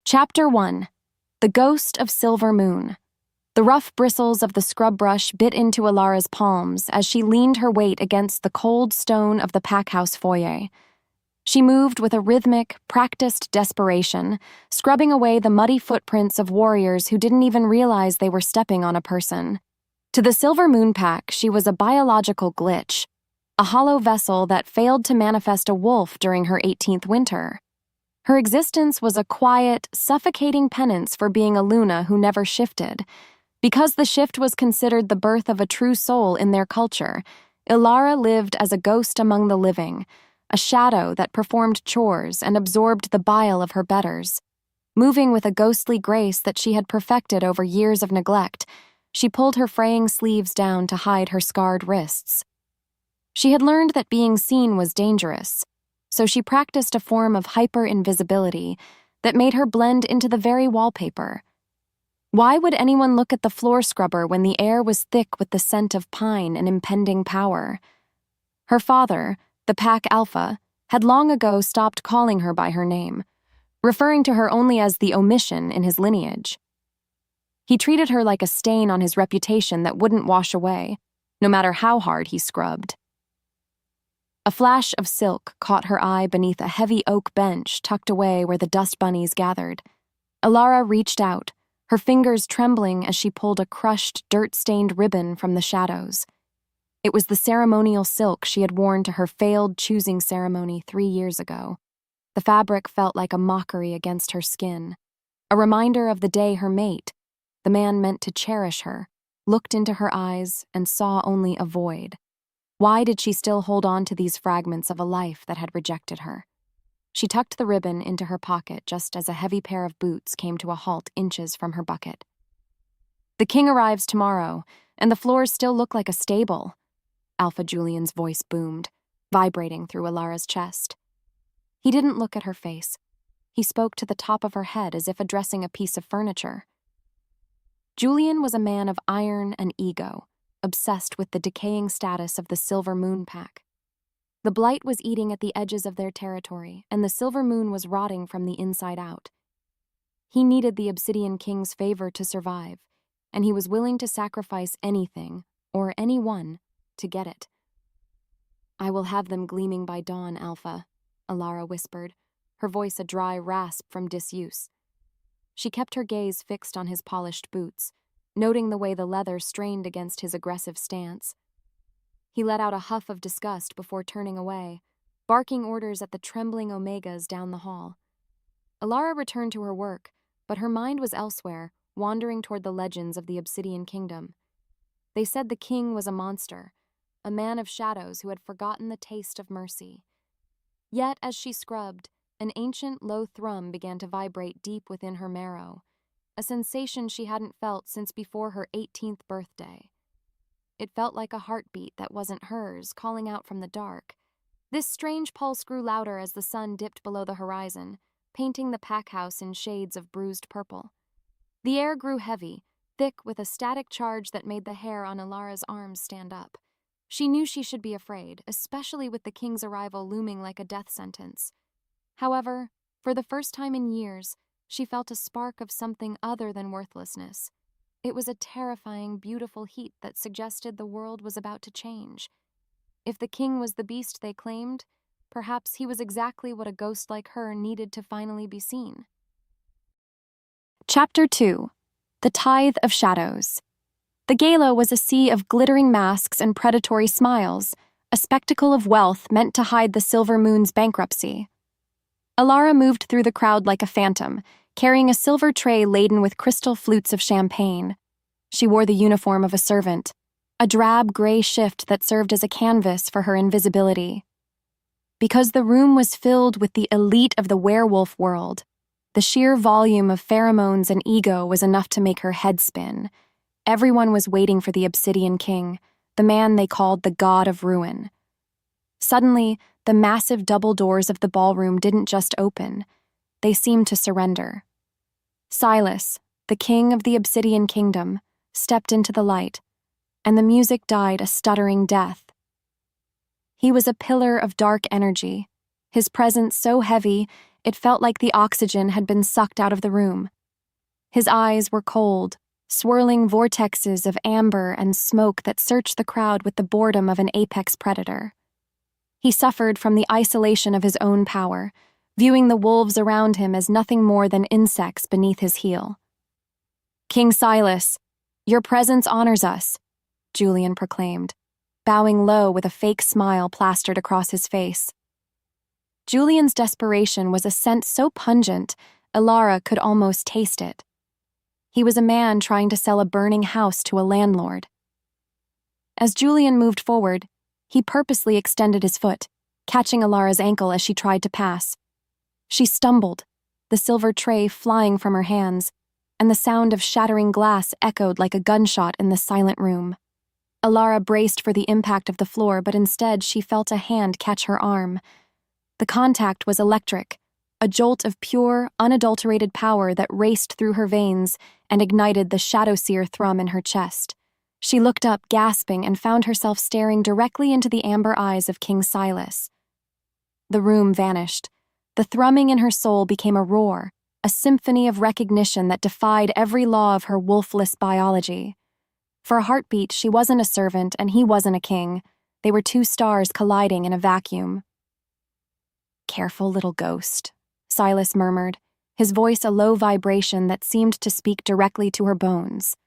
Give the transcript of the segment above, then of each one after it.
Chapter 1. The Ghost of Silver Moon. The rough bristles of the scrub brush bit into Alara's palms as she leaned her weight against the cold stone of the packhouse foyer. She moved with a rhythmic, practiced desperation, scrubbing away the muddy footprints of warriors who didn't even realize they were stepping on a person. To the Silver Moon Pack, she was a biological glitch, a hollow vessel that failed to manifest a wolf during her 18th winter. Her existence was a quiet, suffocating penance for being a Luna who never shifted. Because the shift was considered the birth of a true soul in their culture, Alara lived as a ghost among the living, a shadow that performed chores and absorbed the bile of her betters. Moving with a ghostly grace that she had perfected over years of neglect, she pulled her fraying sleeves down to hide her scarred wrists. She had learned that being seen was dangerous, so she practiced a form of hyper-invisibility that made her blend into the very wallpaper. Why would anyone look at the floor scrubber when the air was thick with the scent of pine and impending power? Her father, the Pack Alpha, had long ago stopped calling her by her name, referring to her only as the omission in his lineage. He treated her like a stain on his reputation that wouldn't wash away, no matter how hard he scrubbed. A flash of silk caught her eye beneath a heavy oak bench tucked away where the dust bunnies gathered. Alara reached out, her fingers trembling as she pulled a crushed, dirt-stained ribbon from the shadows. It was the ceremonial silk she had worn to her failed choosing ceremony 3 years ago. The fabric felt like a mockery against her skin, a reminder of the day her mate, the man meant to cherish her, looked into her eyes and saw only a void. Why did she still hold on to these fragments of a life that had rejected her? She tucked the ribbon into her pocket just as a heavy pair of boots came to a halt inches from her bucket. "The king arrives tomorrow, and the floors still look like a stable," Alpha Julian's voice boomed, vibrating through Alara's chest. He didn't look at her face. He spoke to the top of her head as if addressing a piece of furniture. Julian was a man of iron and ego, obsessed with the decaying status of the Silver Moon Pack. The blight was eating at the edges of their territory, and the Silver Moon was rotting from the inside out. He needed the Obsidian King's favor to survive, and he was willing to sacrifice anything, or anyone, to get it. "I will have them gleaming by dawn, Alpha," Alara whispered, her voice a dry rasp from disuse. She kept her gaze fixed on his polished boots, noting the way the leather strained against his aggressive stance. He let out a huff of disgust before turning away, barking orders at the trembling Omegas down the hall. Alara returned to her work, but her mind was elsewhere, wandering toward the legends of the Obsidian Kingdom. They said the king was a monster, a man of shadows who had forgotten the taste of mercy. Yet, as she scrubbed, an ancient low thrum began to vibrate deep within her marrow, a sensation she hadn't felt since before her 18th birthday. It felt like a heartbeat that wasn't hers, calling out from the dark. This strange pulse grew louder as the sun dipped below the horizon, painting the packhouse in shades of bruised purple. The air grew heavy, thick with a static charge that made the hair on Alara's arms stand up. She knew she should be afraid, especially with the king's arrival looming like a death sentence. However, for the first time in years, she felt a spark of something other than worthlessness. It was a terrifying, beautiful heat that suggested the world was about to change. If the king was the beast they claimed, perhaps he was exactly what a ghost like her needed to finally be seen. Chapter 2. The Tithe of Shadows. The gala was a sea of glittering masks and predatory smiles, a spectacle of wealth meant to hide the Silver Moon's bankruptcy. Alara moved through the crowd like a phantom, carrying a silver tray laden with crystal flutes of champagne. She wore the uniform of a servant, a drab gray shift that served as a canvas for her invisibility. Because the room was filled with the elite of the werewolf world, the sheer volume of pheromones and ego was enough to make her head spin. Everyone was waiting for the Obsidian King, the man they called the God of Ruin. Suddenly, the massive double doors of the ballroom didn't just open, they seemed to surrender. Silas, the king of the Obsidian Kingdom, stepped into the light, and the music died a stuttering death. He was a pillar of dark energy, his presence so heavy it felt like the oxygen had been sucked out of the room. His eyes were cold, swirling vortexes of amber and smoke that searched the crowd with the boredom of an apex predator. He suffered from the isolation of his own power, viewing the wolves around him as nothing more than insects beneath his heel. "King Silas, your presence honors us," Julian proclaimed, bowing low with a fake smile plastered across his face. Julian's desperation was a scent so pungent, Elara could almost taste it. He was a man trying to sell a burning house to a landlord. As Julian moved forward, he purposely extended his foot, catching Elara's ankle as she tried to pass. She stumbled, the silver tray flying from her hands, and the sound of shattering glass echoed like a gunshot in the silent room. Elara braced for the impact of the floor, but instead she felt a hand catch her arm. The contact was electric, a jolt of pure, unadulterated power that raced through her veins and ignited the shadow-seer thrum in her chest. She looked up, gasping, and found herself staring directly into the amber eyes of King Silas. The room vanished. The thrumming in her soul became a roar, a symphony of recognition that defied every law of her wolfless biology. For a heartbeat, she wasn't a servant and he wasn't a king. They were two stars colliding in a vacuum. "Careful, little ghost," Silas murmured, his voice a low vibration that seemed to speak directly to her bones.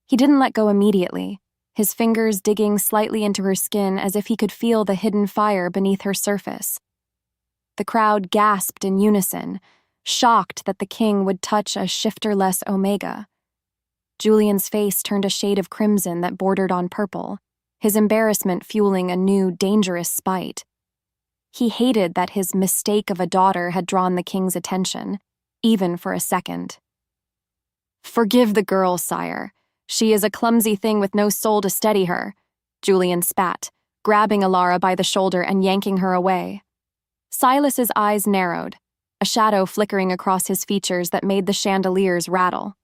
He didn't let go immediately, his fingers digging slightly into her skin as if he could feel the hidden fire beneath her surface. The crowd gasped in unison, shocked that the king would touch a shifterless Omega. Julian's face turned a shade of crimson that bordered on purple, his embarrassment fueling a new, dangerous spite. He hated that his mistake of a daughter had drawn the king's attention, even for a second. "Forgive the girl, sire. She is a clumsy thing with no soul to steady her," Julian spat, grabbing Elara by the shoulder and yanking her away. Silas's eyes narrowed, a shadow flickering across his features that made the chandeliers rattle.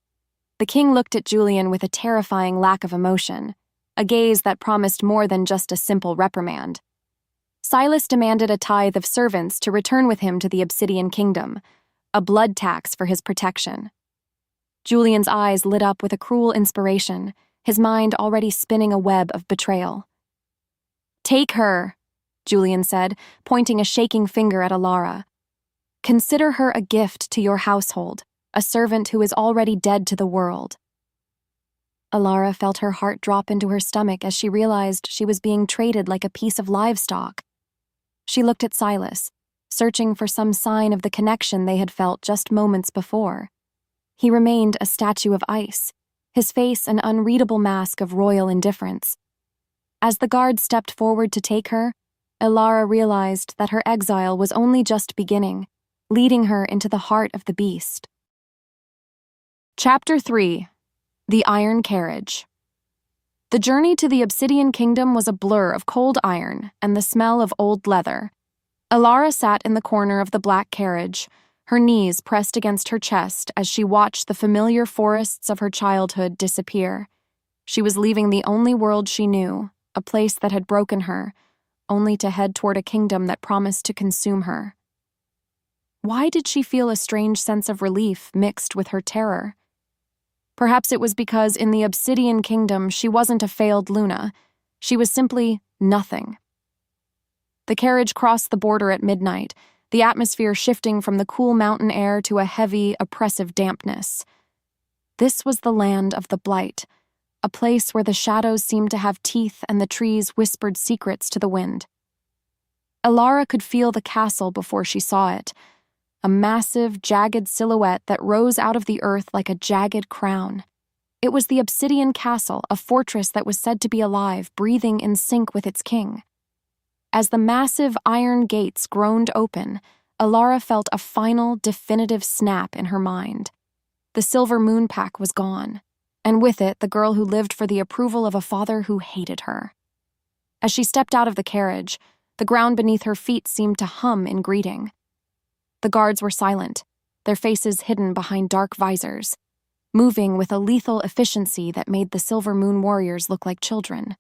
The king looked at Julian with a terrifying lack of emotion, a gaze that promised more than just a simple reprimand. Silas demanded a tithe of servants to return with him to the Obsidian Kingdom, a blood tax for his protection. Julian's eyes lit up with a cruel inspiration, his mind already spinning a web of betrayal. "Take her," Julian said, pointing a shaking finger at Elara. "Consider her a gift to your household, a servant who is already dead to the world." Elara felt her heart drop into her stomach as she realized she was being traded like a piece of livestock. She looked at Silas, searching for some sign of the connection they had felt just moments before. He remained a statue of ice, his face an unreadable mask of royal indifference. As the guard stepped forward to take her, Elara realized that her exile was only just beginning, leading her into the heart of the beast. Chapter 3: The Iron Carriage. The journey to the Obsidian Kingdom was a blur of cold iron and the smell of old leather. Elara sat in the corner of the black carriage, her knees pressed against her chest as she watched the familiar forests of her childhood disappear. She was leaving the only world she knew, a place that had broken her, only to head toward a kingdom that promised to consume her. Why did she feel a strange sense of relief mixed with her terror? Perhaps it was because in the Obsidian Kingdom she wasn't a failed Luna. She was simply nothing. The carriage crossed the border at midnight, the atmosphere shifting from the cool mountain air to a heavy, oppressive dampness. This was the land of the Blight, a place where the shadows seemed to have teeth and the trees whispered secrets to the wind. Elara could feel the castle before she saw it, a massive, jagged silhouette that rose out of the earth like a jagged crown. It was the Obsidian Castle, a fortress that was said to be alive, breathing in sync with its king. As the massive iron gates groaned open, Elara felt a final, definitive snap in her mind. The silver moon pack was gone, and with it the girl who lived for the approval of a father who hated her. As she stepped out of the carriage, the ground beneath her feet seemed to hum in greeting. The guards were silent, their faces hidden behind dark visors, moving with a lethal efficiency that made the Silver Moon warriors look like children.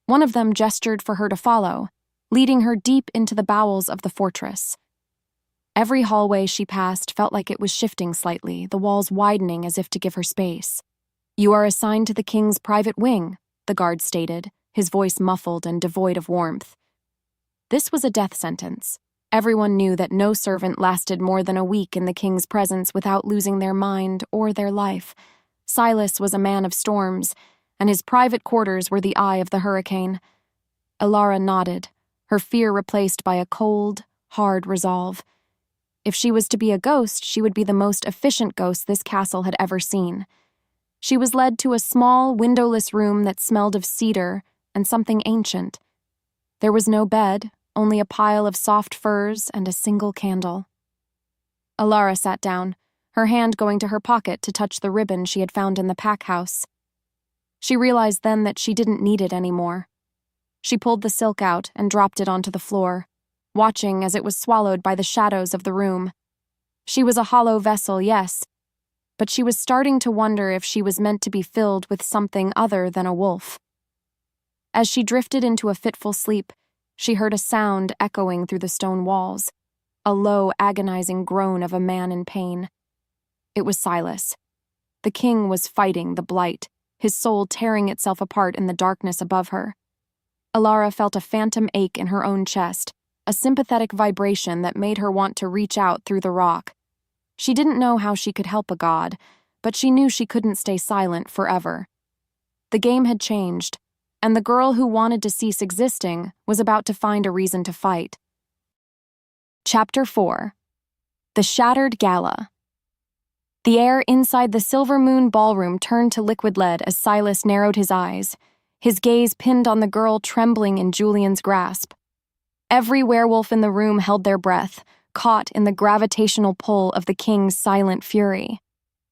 One of them gestured for her to follow, leading her deep into the bowels of the fortress. Every hallway she passed felt like it was shifting slightly, the walls widening as if to give her space. "You are assigned to the king's private wing," the guard stated, his voice muffled and devoid of warmth. This was a death sentence. Everyone knew that no servant lasted more than a week in the king's presence without losing their mind or their life. Silas was a man of storms, and his private quarters were the eye of the hurricane. Alara nodded, her fear replaced by a cold, hard resolve. If she was to be a ghost, she would be the most efficient ghost this castle had ever seen. She was led to a small, windowless room that smelled of cedar and something ancient. There was no bed, only a pile of soft furs and a single candle. Alara sat down, her hand going to her pocket to touch the ribbon she had found in the pack house. She realized then that she didn't need it anymore. She pulled the silk out and dropped it onto the floor, watching as it was swallowed by the shadows of the room. She was a hollow vessel, yes, but she was starting to wonder if she was meant to be filled with something other than a wolf. As she drifted into a fitful sleep, she heard a sound echoing through the stone walls, a low, agonizing groan of a man in pain. It was Silas. The king was fighting the blight, his soul tearing itself apart in the darkness above her. Alara felt a phantom ache in her own chest, a sympathetic vibration that made her want to reach out through the rock. She didn't know how she could help a god, but she knew she couldn't stay silent forever. The game had changed, and the girl who wanted to cease existing was about to find a reason to fight. Chapter 4. The Shattered Gala. The air inside the Silver Moon ballroom turned to liquid lead as Silas narrowed his eyes, his gaze pinned on the girl trembling in Julian's grasp. Every werewolf in the room held their breath, caught in the gravitational pull of the king's silent fury.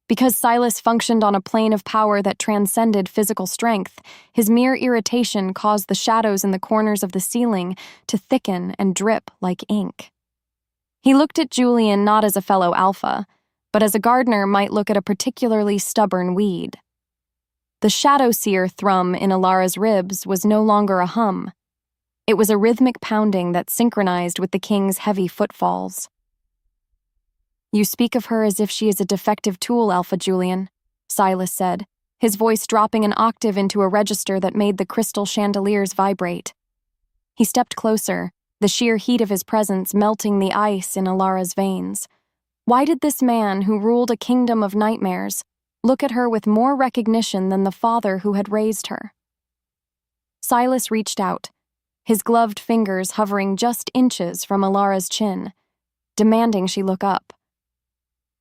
Because Silas functioned on a plane of power that transcended physical strength, his mere irritation caused the shadows in the corners of the ceiling to thicken and drip like ink. He looked at Julian not as a fellow alpha, but as a gardener might look at a particularly stubborn weed. The shadow seer thrum in Alara's ribs was no longer a hum. It was a rhythmic pounding that synchronized with the king's heavy footfalls. "You speak of her as if she is a defective tool, Alpha Julian," Silas said, his voice dropping an octave into a register that made the crystal chandeliers vibrate. He stepped closer, the sheer heat of his presence melting the ice in Alara's veins. Why did this man, who ruled a kingdom of nightmares, look at her with more recognition than the father who had raised her? Silas reached out, his gloved fingers hovering just inches from Alara's chin, demanding she look up.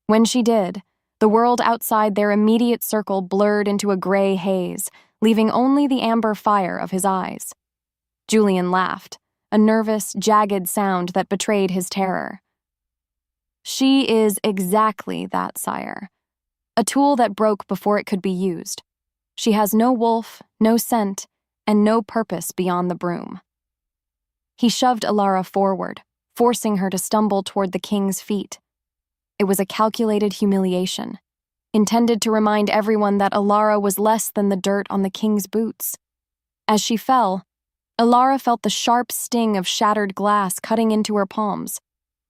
When she did, the world outside their immediate circle blurred into a gray haze, leaving only the amber fire of his eyes. Julian laughed, a nervous, jagged sound that betrayed his terror. "She is exactly that, sire. A tool that broke before it could be used. She has no wolf, no scent, and no purpose beyond the broom." He shoved Alara forward, forcing her to stumble toward the king's feet. It was a calculated humiliation, intended to remind everyone that Alara was less than the dirt on the king's boots. As she fell, Alara felt the sharp sting of shattered glass cutting into her palms,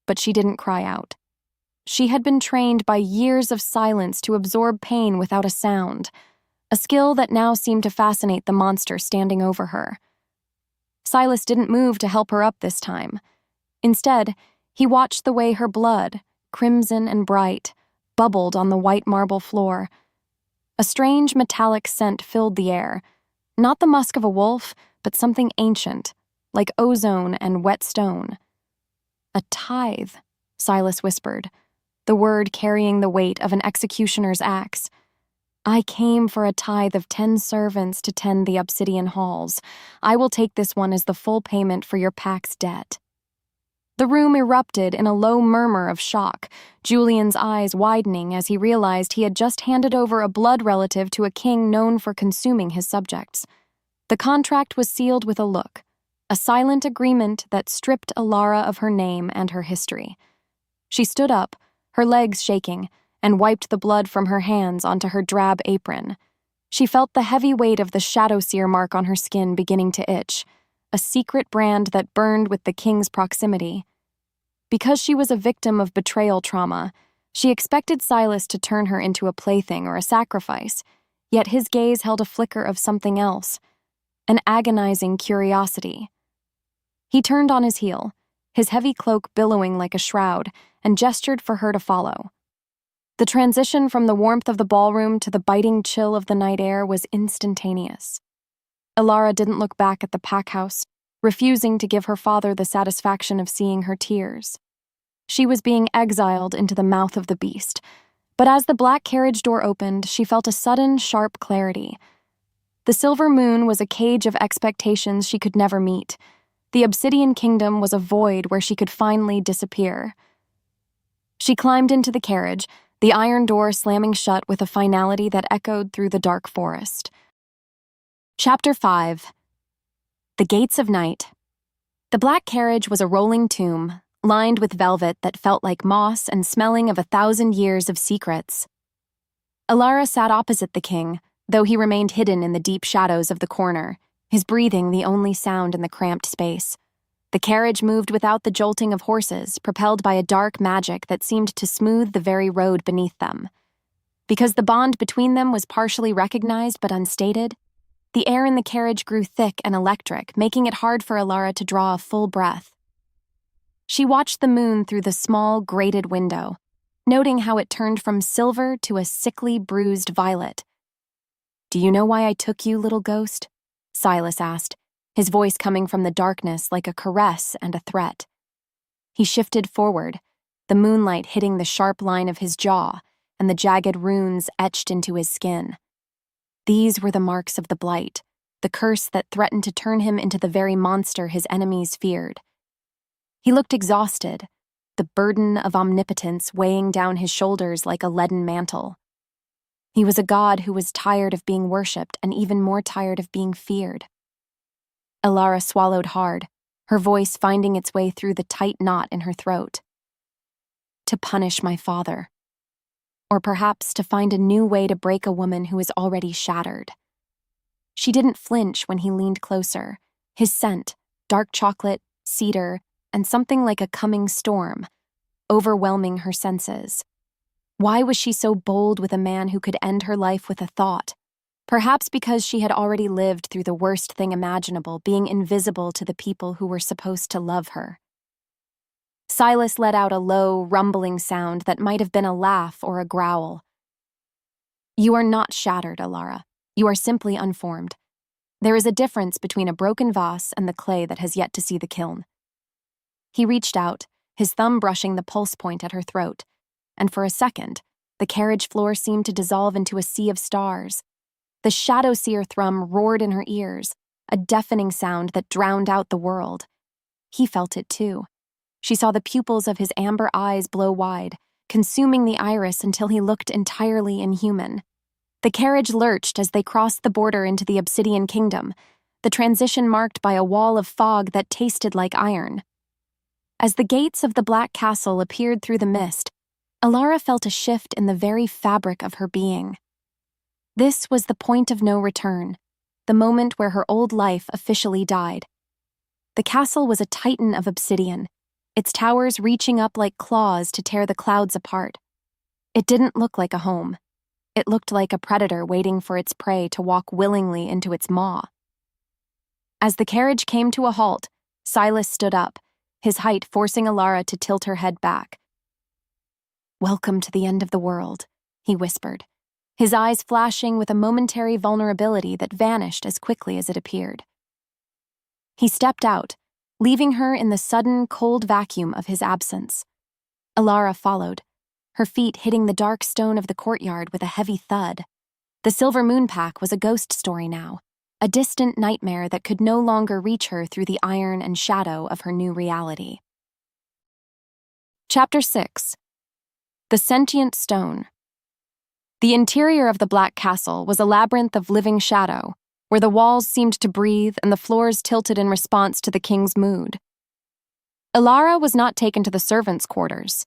but she didn't cry out. She had been trained by years of silence to absorb pain without a sound, a skill that now seemed to fascinate the monster standing over her. Silas didn't move to help her up this time. Instead, he watched the way her blood, crimson and bright, bubbled on the white marble floor. A strange metallic scent filled the air, not the musk of a wolf, but something ancient, like ozone and wet stone. "A tithe," Silas whispered, the word carrying the weight of an executioner's axe. "I came for a tithe of 10 servants to tend the obsidian halls. I will take this one as the full payment for your pack's debt." The room erupted in a low murmur of shock, Julian's eyes widening as he realized he had just handed over a blood relative to a king known for consuming his subjects. The contract was sealed with a look, a silent agreement that stripped Alara of her name and her history. She stood up, her legs shaking, and wiped the blood from her hands onto her drab apron. She felt the heavy weight of the shadow seer mark on her skin beginning to itch, a secret brand that burned with the king's proximity. Because she was a victim of betrayal trauma, she expected Silas to turn her into a plaything or a sacrifice, yet his gaze held a flicker of something else, an agonizing curiosity. He turned on his heel, his heavy cloak billowing like a shroud, and gestured for her to follow. The transition from the warmth of the ballroom to the biting chill of the night air was instantaneous. Alara didn't look back at the pack house, refusing to give her father the satisfaction of seeing her tears. She was being exiled into the mouth of the beast, but as the black carriage door opened, she felt a sudden, sharp clarity. The silver moon was a cage of expectations she could never meet. The obsidian kingdom was a void where she could finally disappear. She climbed into the carriage, the iron door slamming shut with a finality that echoed through the dark forest. Chapter 5. The Gates of Night. The black carriage was a rolling tomb, lined with velvet that felt like moss and smelling of 1,000 years of secrets. Alara sat opposite the king, though he remained hidden in the deep shadows of the corner, his breathing the only sound in the cramped space. The carriage moved without the jolting of horses, propelled by a dark magic that seemed to smooth the very road beneath them. Because the bond between them was partially recognized but unstated, the air in the carriage grew thick and electric, making it hard for Alara to draw a full breath. She watched the moon through the small, grated window, noting how it turned from silver to a sickly, bruised violet. "Do you know why I took you, little ghost?" Silas asked, his voice coming from the darkness like a caress and a threat. He shifted forward, the moonlight hitting the sharp line of his jaw and the jagged runes etched into his skin. These were the marks of the blight, the curse that threatened to turn him into the very monster his enemies feared. He looked exhausted, the burden of omnipotence weighing down his shoulders like a leaden mantle. He was a god who was tired of being worshipped and even more tired of being feared. Alara swallowed hard, her voice finding its way through the tight knot in her throat. To punish my father. Or perhaps to find a new way to break a woman who is already shattered. She didn't flinch when he leaned closer, his scent, dark chocolate, cedar, and something like a coming storm, overwhelming her senses. Why was she so bold with a man who could end her life with a thought? Perhaps because she had already lived through the worst thing imaginable, being invisible to the people who were supposed to love her. Silas let out a low, rumbling sound that might have been a laugh or a growl. "You are not shattered, Alara. You are simply unformed. There is a difference between a broken vase and the clay that has yet to see the kiln." He reached out, his thumb brushing the pulse point at her throat, and for a second, the carriage floor seemed to dissolve into a sea of stars. The shadow seer thrum roared in her ears, a deafening sound that drowned out the world. He felt it too. She saw the pupils of his amber eyes blow wide, consuming the iris until he looked entirely inhuman. The carriage lurched as they crossed the border into the obsidian kingdom, the transition marked by a wall of fog that tasted like iron. As the gates of the black castle appeared through the mist, Alara felt a shift in the very fabric of her being. This was the point of no return, the moment where her old life officially died. The castle was a titan of obsidian, its towers reaching up like claws to tear the clouds apart. It didn't look like a home. It looked like a predator waiting for its prey to walk willingly into its maw. As the carriage came to a halt, Silas stood up, his height forcing Alara to tilt her head back. "Welcome to the end of the world," he whispered, his eyes flashing with a momentary vulnerability that vanished as quickly as it appeared. He stepped out, leaving her in the sudden, cold vacuum of his absence. Alara followed, her feet hitting the dark stone of the courtyard with a heavy thud. The Silver Moon Pack was a ghost story now, a distant nightmare that could no longer reach her through the iron and shadow of her new reality. Chapter 6. The Sentient Stone. The interior of the Black Castle was a labyrinth of living shadow, where the walls seemed to breathe and the floors tilted in response to the king's mood. Alara was not taken to the servants' quarters.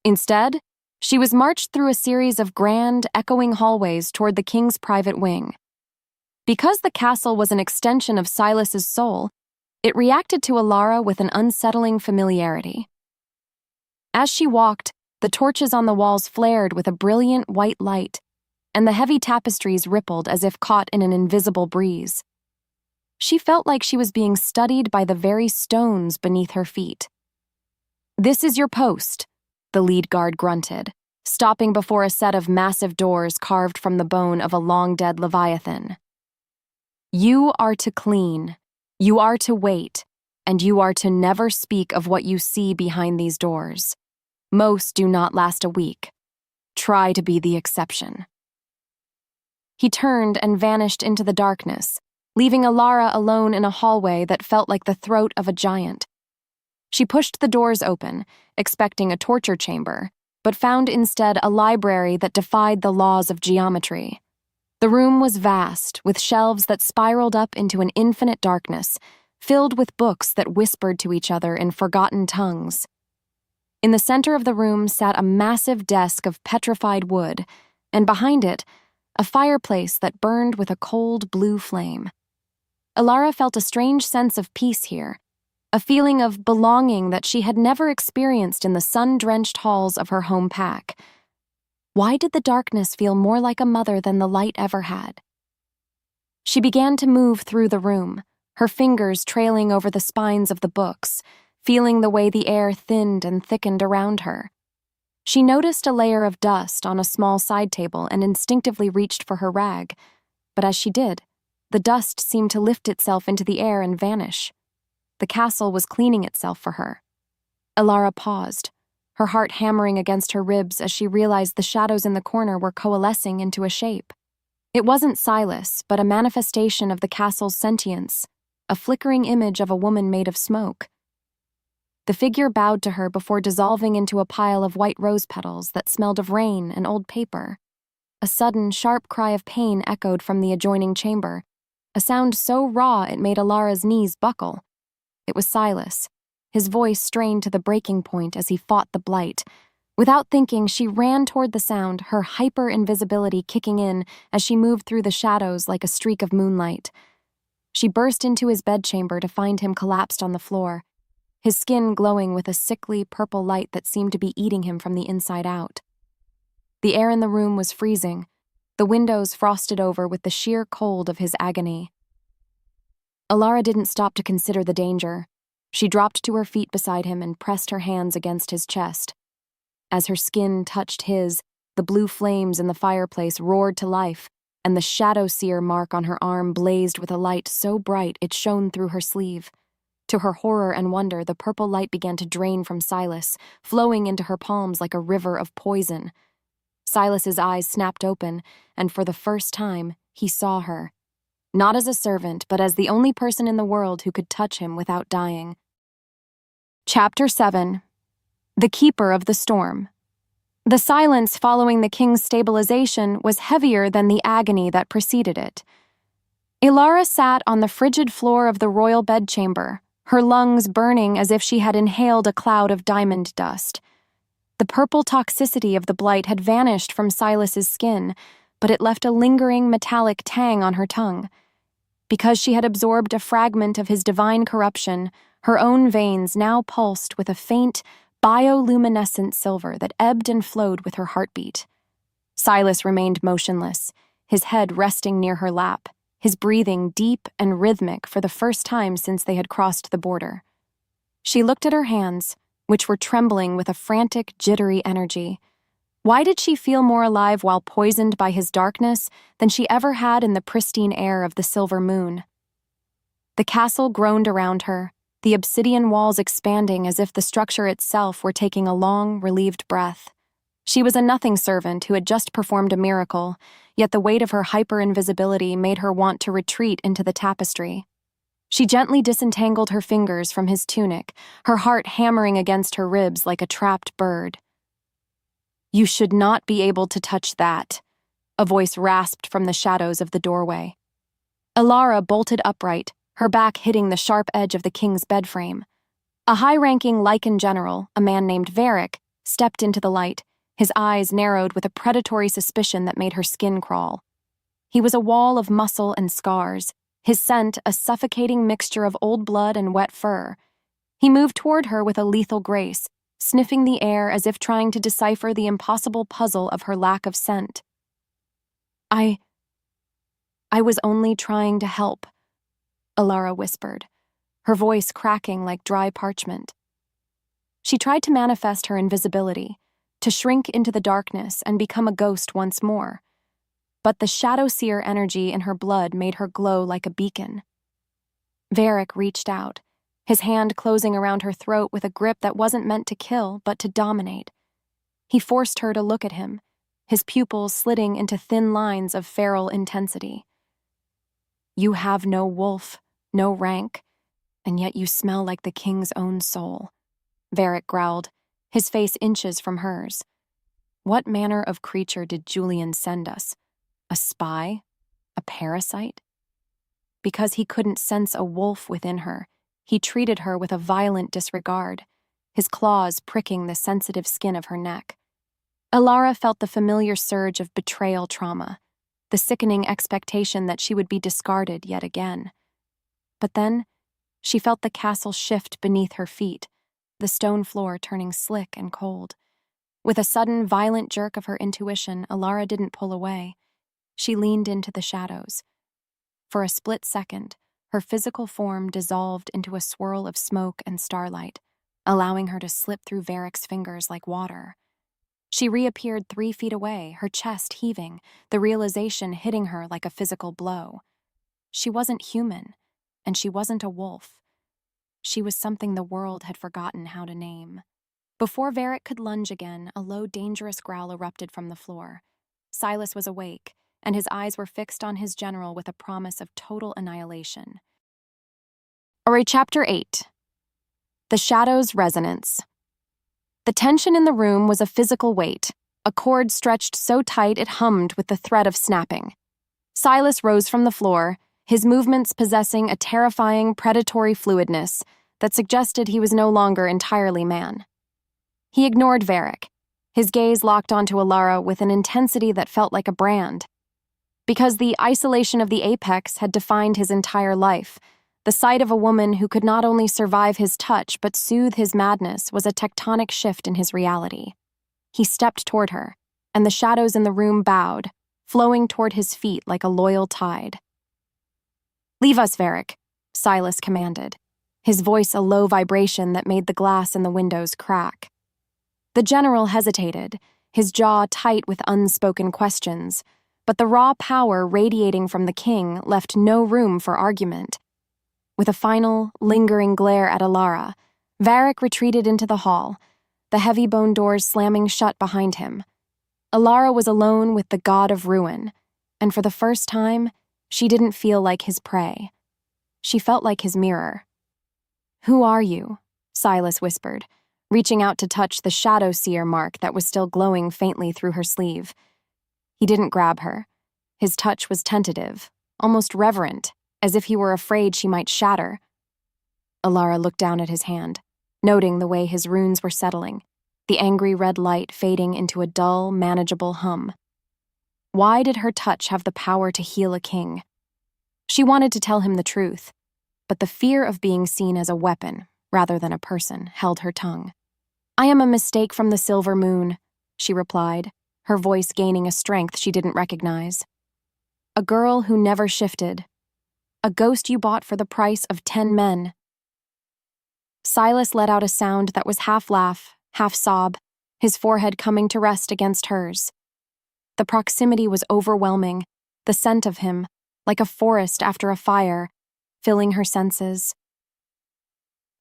Instead, she was marched through a series of grand, echoing hallways toward the king's private wing. Because the castle was an extension of Silas's soul, it reacted to Alara with an unsettling familiarity. As she walked, the torches on the walls flared with a brilliant white light, and the heavy tapestries rippled as if caught in an invisible breeze. She felt like she was being studied by the very stones beneath her feet. "This is your post," the lead guard grunted, stopping before a set of massive doors carved from the bone of a long-dead leviathan. "You are to clean, you are to wait, and you are to never speak of what you see behind these doors. Most do not last a week. Try to be the exception." He turned and vanished into the darkness, leaving Alara alone in a hallway that felt like the throat of a giant. She pushed the doors open, expecting a torture chamber, but found instead a library that defied the laws of geometry. The room was vast, with shelves that spiraled up into an infinite darkness, filled with books that whispered to each other in forgotten tongues. In the center of the room sat a massive desk of petrified wood, and behind it, a fireplace that burned with a cold blue flame. Alara felt a strange sense of peace here, a feeling of belonging that she had never experienced in the sun-drenched halls of her home pack. Why did the darkness feel more like a mother than the light ever had? She began to move through the room, her fingers trailing over the spines of the books, feeling the way the air thinned and thickened around her. She noticed a layer of dust on a small side table and instinctively reached for her rag, but as she did, the dust seemed to lift itself into the air and vanish. The castle was cleaning itself for her. Alara paused, her heart hammering against her ribs as she realized the shadows in the corner were coalescing into a shape. It wasn't Silas, but a manifestation of the castle's sentience, a flickering image of a woman made of smoke. The figure bowed to her before dissolving into a pile of white rose petals that smelled of rain and old paper. A sudden, sharp cry of pain echoed from the adjoining chamber, a sound so raw it made Alara's knees buckle. It was Silas, his voice strained to the breaking point as he fought the blight. Without thinking, she ran toward the sound, her hyper-invisibility kicking in as she moved through the shadows like a streak of moonlight. She burst into his bedchamber to find him collapsed on the floor, his skin glowing with a sickly purple light that seemed to be eating him from the inside out. The air in the room was freezing, the windows frosted over with the sheer cold of his agony. Alara didn't stop to consider the danger. She dropped to her feet beside him and pressed her hands against his chest. As her skin touched his, the blue flames in the fireplace roared to life, and the shadow seer mark on her arm blazed with a light so bright it shone through her sleeve. To her horror and wonder, the purple light began to drain from Silas, flowing into her palms like a river of poison. Silas's eyes snapped open, and for the first time, he saw her. Not as a servant, but as the only person in the world who could touch him without dying. Chapter 7. The Keeper of the Storm. The silence following the king's stabilization was heavier than the agony that preceded it. Alara sat on the frigid floor of the royal bedchamber, her lungs burning as if she had inhaled a cloud of diamond dust. The purple toxicity of the blight had vanished from Silas's skin, but it left a lingering metallic tang on her tongue. Because she had absorbed a fragment of his divine corruption, her own veins now pulsed with a faint, bioluminescent silver that ebbed and flowed with her heartbeat. Silas remained motionless, his head resting near her lap, his breathing deep and rhythmic for the first time since they had crossed the border. She looked at her hands, which were trembling with a frantic, jittery energy. Why did she feel more alive while poisoned by his darkness than she ever had in the pristine air of the silver moon? The castle groaned around her, the obsidian walls expanding as if the structure itself were taking a long, relieved breath. She was a nothing servant who had just performed a miracle, yet the weight of her hyper-invisibility made her want to retreat into the tapestry. She gently disentangled her fingers from his tunic, her heart hammering against her ribs like a trapped bird. "You should not be able to touch that," a voice rasped from the shadows of the doorway. Alara bolted upright, her back hitting the sharp edge of the king's bed frame. A high-ranking Lycan general, a man named Varric, stepped into the light, his eyes narrowed with a predatory suspicion that made her skin crawl. He was a wall of muscle and scars, his scent a suffocating mixture of old blood and wet fur. He moved toward her with a lethal grace, sniffing the air as if trying to decipher the impossible puzzle of her lack of scent. I was only trying to help," Alara whispered, her voice cracking like dry parchment. She tried to manifest her invisibility, to shrink into the darkness and become a ghost once more. But the shadow seer energy in her blood made her glow like a beacon. Varric reached out, his hand closing around her throat with a grip that wasn't meant to kill, but to dominate. He forced her to look at him, his pupils slitting into thin lines of feral intensity. "You have no wolf, no rank, and yet you smell like the king's own soul," Varric growled, his face inches from hers. What manner of creature did Julian send us? A spy? A parasite? Because he couldn't sense a wolf within her, he treated her with a violent disregard, his claws pricking the sensitive skin of her neck. Alara felt the familiar surge of betrayal trauma, the sickening expectation that she would be discarded yet again. But then, she felt the castle shift beneath her feet, the stone floor turning slick and cold. With a sudden, violent jerk of her intuition, Alara didn't pull away. She leaned into the shadows. For a split second, her physical form dissolved into a swirl of smoke and starlight, allowing her to slip through Varric's fingers like water. She reappeared 3 feet away, her chest heaving, the realization hitting her like a physical blow. She wasn't human, and she wasn't a wolf. She was something the world had forgotten how to name. Before Varric could lunge again, a low, dangerous growl erupted from the floor. Silas was awake, and his eyes were fixed on his general with a promise of total annihilation. Chapter 8. The Shadow's Resonance. The tension in the room was a physical weight, a cord stretched so tight it hummed with the threat of snapping. Silas rose from the floor, his movements possessing a terrifying, predatory fluidness that suggested he was no longer entirely man. He ignored Varric, his gaze locked onto Alara with an intensity that felt like a brand. Because the isolation of the apex had defined his entire life, the sight of a woman who could not only survive his touch but soothe his madness was a tectonic shift in his reality. He stepped toward her, and the shadows in the room bowed, flowing toward his feet like a loyal tide. "Leave us, Varric," Silas commanded, his voice a low vibration that made the glass in the windows crack. The general hesitated, his jaw tight with unspoken questions, but the raw power radiating from the king left no room for argument. With a final, lingering glare at Alara, Varric retreated into the hall, the heavy bone doors slamming shut behind him. Alara was alone with the god of ruin, and for the first time, she didn't feel like his prey. She felt like his mirror. "Who are you?" Silas whispered, reaching out to touch the shadow seer mark that was still glowing faintly through her sleeve. He didn't grab her. His touch was tentative, almost reverent, as if he were afraid she might shatter. Alara looked down at his hand, noting the way his runes were settling, the angry red light fading into a dull, manageable hum. Why did her touch have the power to heal a king? She wanted to tell him the truth, but the fear of being seen as a weapon, rather than a person, held her tongue. "I am a mistake from the Silver Moon," she replied, her voice gaining a strength she didn't recognize. "A girl who never shifted. A ghost you bought for the price of 10 men. Silas let out a sound that was half laugh, half sob, his forehead coming to rest against hers. The proximity was overwhelming, the scent of him, like a forest after a fire, filling her senses.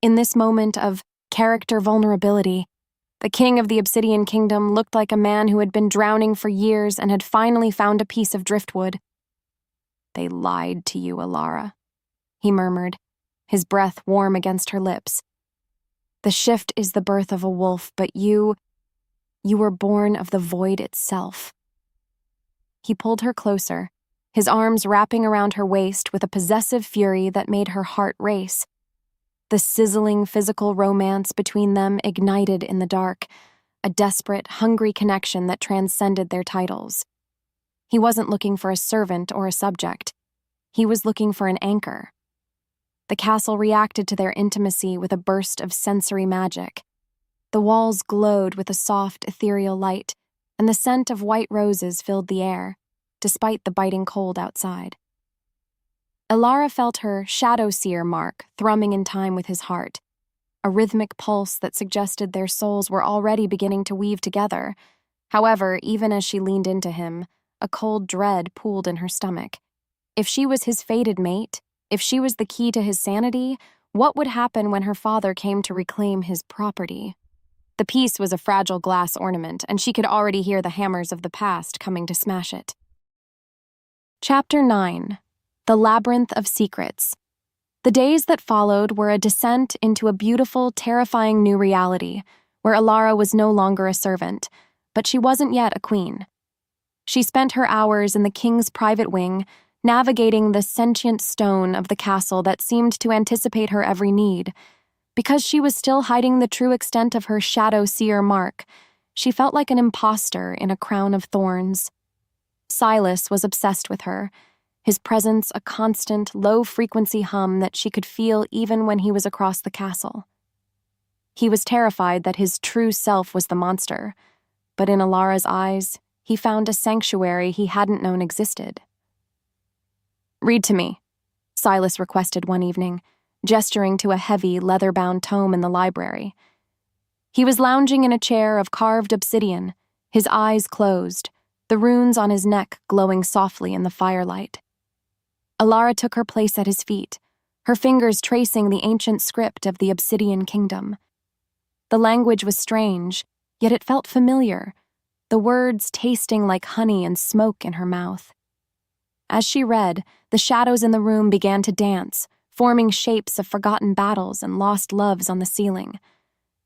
In this moment of character vulnerability, the king of the Obsidian Kingdom looked like a man who had been drowning for years and had finally found a piece of driftwood. "They lied to you, Alara," he murmured, his breath warm against her lips. "The shift is the birth of a wolf, but you were born of the void itself." He pulled her closer, his arms wrapping around her waist with a possessive fury that made her heart race. The sizzling physical romance between them ignited in the dark, a desperate, hungry connection that transcended their titles. He wasn't looking for a servant or a subject. He was looking for an anchor. The castle reacted to their intimacy with a burst of sensory magic. The walls glowed with a soft, ethereal light, and the scent of white roses filled the air, despite the biting cold outside. Elara felt her shadow seer mark thrumming in time with his heart, a rhythmic pulse that suggested their souls were already beginning to weave together. However, even as she leaned into him, a cold dread pooled in her stomach. If she was his fated mate, if she was the key to his sanity, what would happen when her father came to reclaim his property? The piece was a fragile glass ornament, and she could already hear the hammers of the past coming to smash it. Chapter 9. The Labyrinth of Secrets. The days that followed were a descent into a beautiful, terrifying new reality, where Elara was no longer a servant, but she wasn't yet a queen. She spent her hours in the king's private wing, navigating the sentient stone of the castle that seemed to anticipate her every need. Because she was still hiding the true extent of her shadow seer mark, she felt like an imposter in a crown of thorns. Silas was obsessed with her, his presence a constant, low-frequency hum that she could feel even when he was across the castle. He was terrified that his true self was the monster, but in Elara's eyes, he found a sanctuary he hadn't known existed. "Read to me," Silas requested one evening, gesturing to a heavy, leather-bound tome in the library. He was lounging in a chair of carved obsidian, his eyes closed, the runes on his neck glowing softly in the firelight. Elara took her place at his feet, her fingers tracing the ancient script of the Obsidian Kingdom. The language was strange, yet it felt familiar, the words tasting like honey and smoke in her mouth. As she read, the shadows in the room began to dance, forming shapes of forgotten battles and lost loves on the ceiling.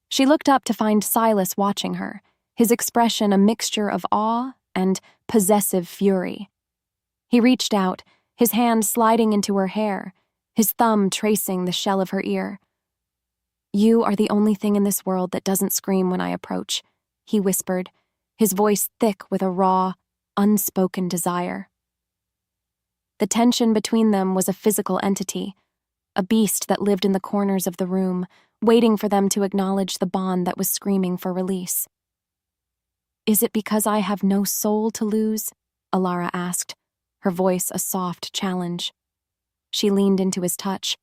She looked up to find Silas watching her, his expression a mixture of awe and possessive fury. He reached out, his hand sliding into her hair, his thumb tracing the shell of her ear. "You are the only thing in this world that doesn't scream when I approach," he whispered, his voice thick with a raw, unspoken desire. The tension between them was a physical entity, a beast that lived in the corners of the room, waiting for them to acknowledge the bond that was screaming for release. "Is it because I have no soul to lose?" Elara asked, her voice a soft challenge. She leaned into his touch,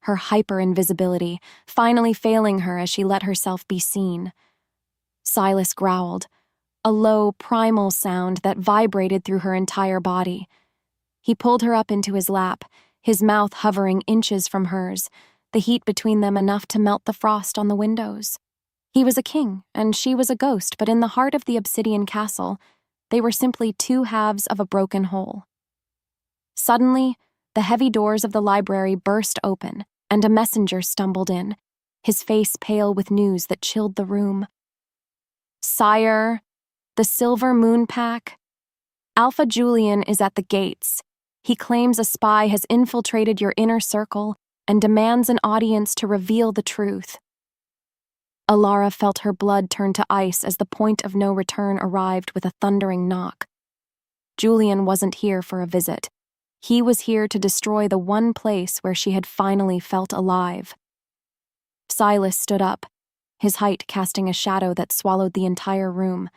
her hyper-invisibility finally failing her as she let herself be seen. Silas growled, a low, primal sound that vibrated through her entire body. He pulled her up into his lap, his mouth hovering inches from hers, the heat between them enough to melt the frost on the windows. He was a king, and she was a ghost, but in the heart of the Obsidian Castle, they were simply two halves of a broken whole. Suddenly, the heavy doors of the library burst open, and a messenger stumbled in, his face pale with news that chilled the room. "Sire, the Silver Moon Pack. Alpha Julian is at the gates. He claims a spy has infiltrated your inner circle and demands an audience to reveal the truth." Elara felt her blood turn to ice as the point of no return arrived with a thundering knock. Julian wasn't here for a visit. He was here to destroy the one place where she had finally felt alive. Silas stood up, his height casting a shadow that swallowed the entire room.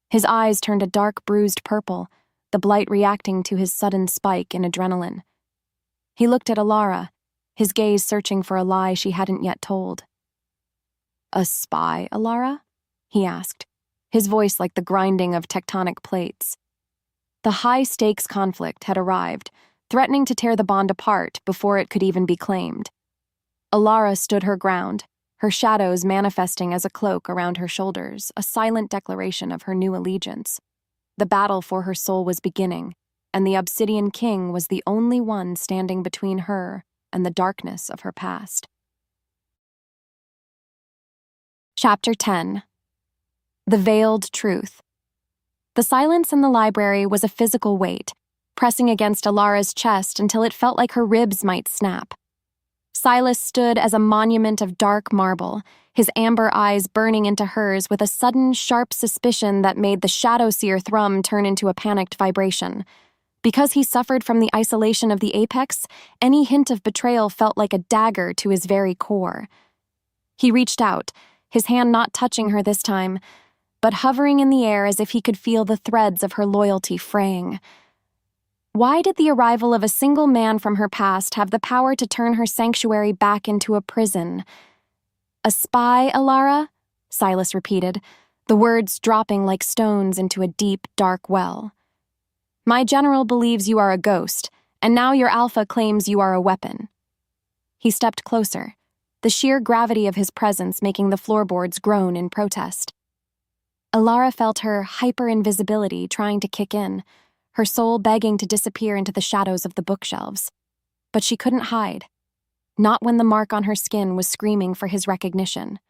His eyes turned a dark bruised purple, the blight reacting to his sudden spike in adrenaline. He looked at Elara, his gaze searching for a lie she hadn't yet told. "A spy, Elara?" he asked, his voice like the grinding of tectonic plates. The high-stakes conflict had arrived, threatening to tear the bond apart before it could even be claimed. Elara stood her ground, her shadows manifesting as a cloak around her shoulders, a silent declaration of her new allegiance. The battle for her soul was beginning, and the Obsidian King was the only one standing between her and the darkness of her past. Chapter 10. The Veiled Truth. The silence in the library was a physical weight, pressing against Elara's chest until it felt like her ribs might snap. Silas stood as a monument of dark marble, his amber eyes burning into hers with a sudden, sharp suspicion that made the shadow-seer thrum turn into a panicked vibration. Because he suffered from the isolation of the apex, any hint of betrayal felt like a dagger to his very core. He reached out, his hand not touching her this time, but hovering in the air as if he could feel the threads of her loyalty fraying. Why did the arrival of a single man from her past have the power to turn her sanctuary back into a prison? "A spy, Alara?" Silas repeated, the words dropping like stones into a deep, dark well. "My general believes you are a ghost, and now your alpha claims you are a weapon." He stepped closer, the sheer gravity of his presence making the floorboards groan in protest. Alara felt her hyper-invisibility trying to kick in, her soul begging to disappear into the shadows of the bookshelves. But she couldn't hide, not when the mark on her skin was screaming for his recognition.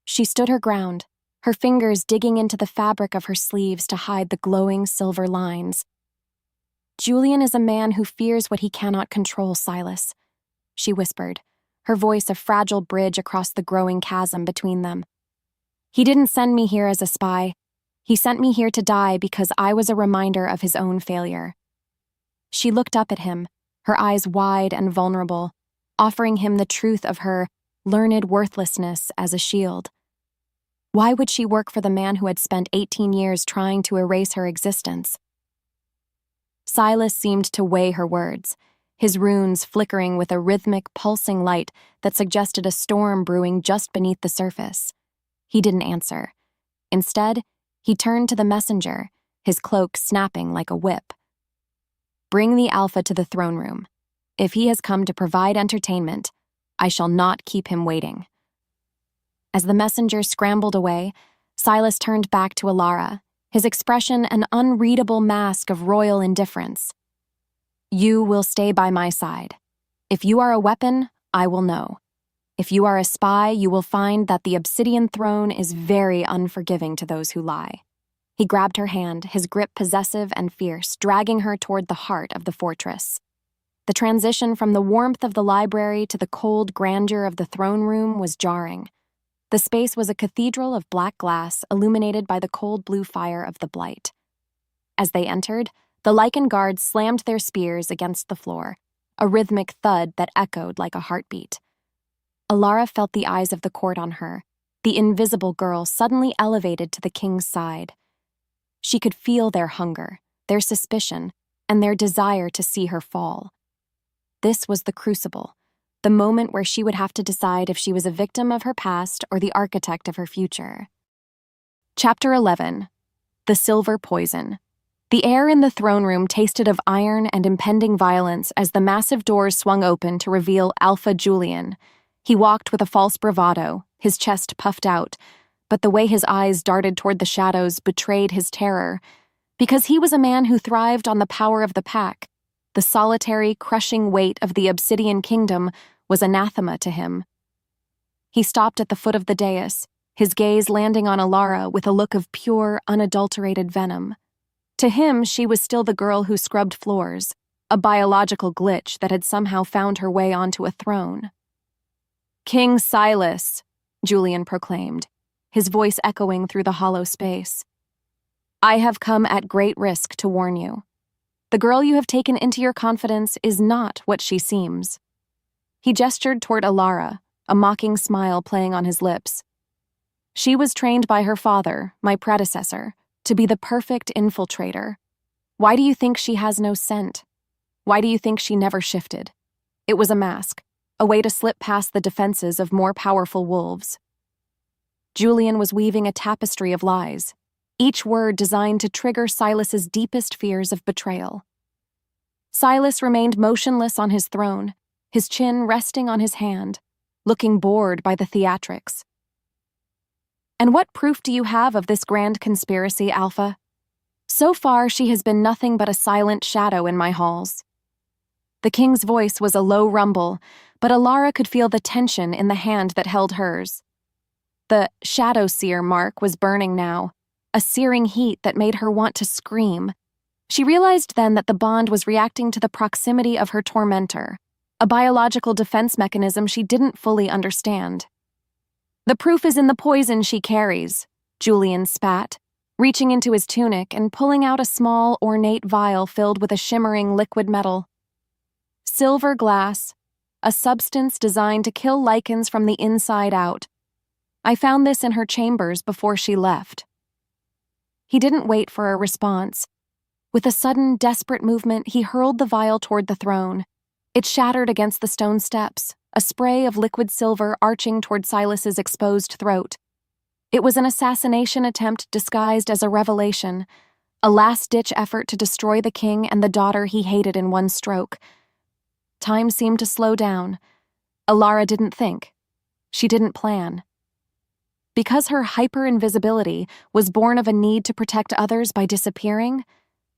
She stood her ground, her fingers digging into the fabric of her sleeves to hide the glowing silver lines. "Julian is a man who fears what he cannot control, Silas," she whispered, her voice a fragile bridge across the growing chasm between them. "He didn't send me here as a spy. He sent me here to die because I was a reminder of his own failure." She looked up at him, her eyes wide and vulnerable, offering him the truth of her learned worthlessness as a shield. Why would she work for the man who had spent 18 years trying to erase her existence? Silas seemed to weigh her words, his runes flickering with a rhythmic, pulsing light that suggested a storm brewing just beneath the surface. He didn't answer. Instead, he turned to the messenger, his cloak snapping like a whip. "Bring the Alpha to the throne room. If he has come to provide entertainment, I shall not keep him waiting." As the messenger scrambled away, Silas turned back to Alara, his expression an unreadable mask of royal indifference. "You will stay by my side. If you are a weapon, I will know. If you are a spy, you will find that the obsidian throne is very unforgiving to those who lie." He grabbed her hand, his grip possessive and fierce, dragging her toward the heart of the fortress. The transition from the warmth of the library to the cold grandeur of the throne room was jarring. The space was a cathedral of black glass illuminated by the cold blue fire of the Blight. As they entered, the lichen guards slammed their spears against the floor, a rhythmic thud that echoed like a heartbeat. Alara felt the eyes of the court on her, the invisible girl suddenly elevated to the king's side. She could feel their hunger, their suspicion, and their desire to see her fall. This was the crucible, the moment where she would have to decide if she was a victim of her past or the architect of her future. Chapter 11. The Silver Poison. The air in the throne room tasted of iron and impending violence as the massive doors swung open to reveal Alpha Julian. He walked with a false bravado, his chest puffed out, but the way his eyes darted toward the shadows betrayed his terror. Because he was a man who thrived on the power of the pack, the solitary, crushing weight of the Obsidian Kingdom was anathema to him. He stopped at the foot of the dais, his gaze landing on Alara with a look of pure, unadulterated venom. To him, she was still the girl who scrubbed floors, a biological glitch that had somehow found her way onto a throne. "King Silas," Julian proclaimed, his voice echoing through the hollow space. "I have come at great risk to warn you. The girl you have taken into your confidence is not what she seems." He gestured toward Alara, a mocking smile playing on his lips. "She was trained by her father, my predecessor, to be the perfect infiltrator. Why do you think she has no scent? Why do you think she never shifted? It was a mask, a way to slip past the defenses of more powerful wolves." Julian was weaving a tapestry of lies, each word designed to trigger Silas's deepest fears of betrayal. Silas remained motionless on his throne, his chin resting on his hand, looking bored by the theatrics. "And what proof do you have of this grand conspiracy, Alpha? So far, she has been nothing but a silent shadow in my halls." The king's voice was a low rumble, but Alara could feel the tension in the hand that held hers. The shadow seer mark was burning now, a searing heat that made her want to scream. She realized then that the bond was reacting to the proximity of her tormentor, a biological defense mechanism she didn't fully understand. "The proof is in the poison she carries," Julian spat, reaching into his tunic and pulling out a small, ornate vial filled with a shimmering liquid metal. Silver glass, a substance designed to kill lichens from the inside out. I found this in her chambers before she left." He didn't wait for a response. With a sudden, desperate movement, he hurled the vial toward the throne. It shattered against the stone steps, a spray of liquid silver arching toward Silas's exposed throat. It was an assassination attempt disguised as a revelation, a last-ditch effort to destroy the king and the daughter he hated in one stroke. Time seemed to slow down. Alara didn't think. She didn't plan. Because her hyper-invisibility was born of a need to protect others by disappearing,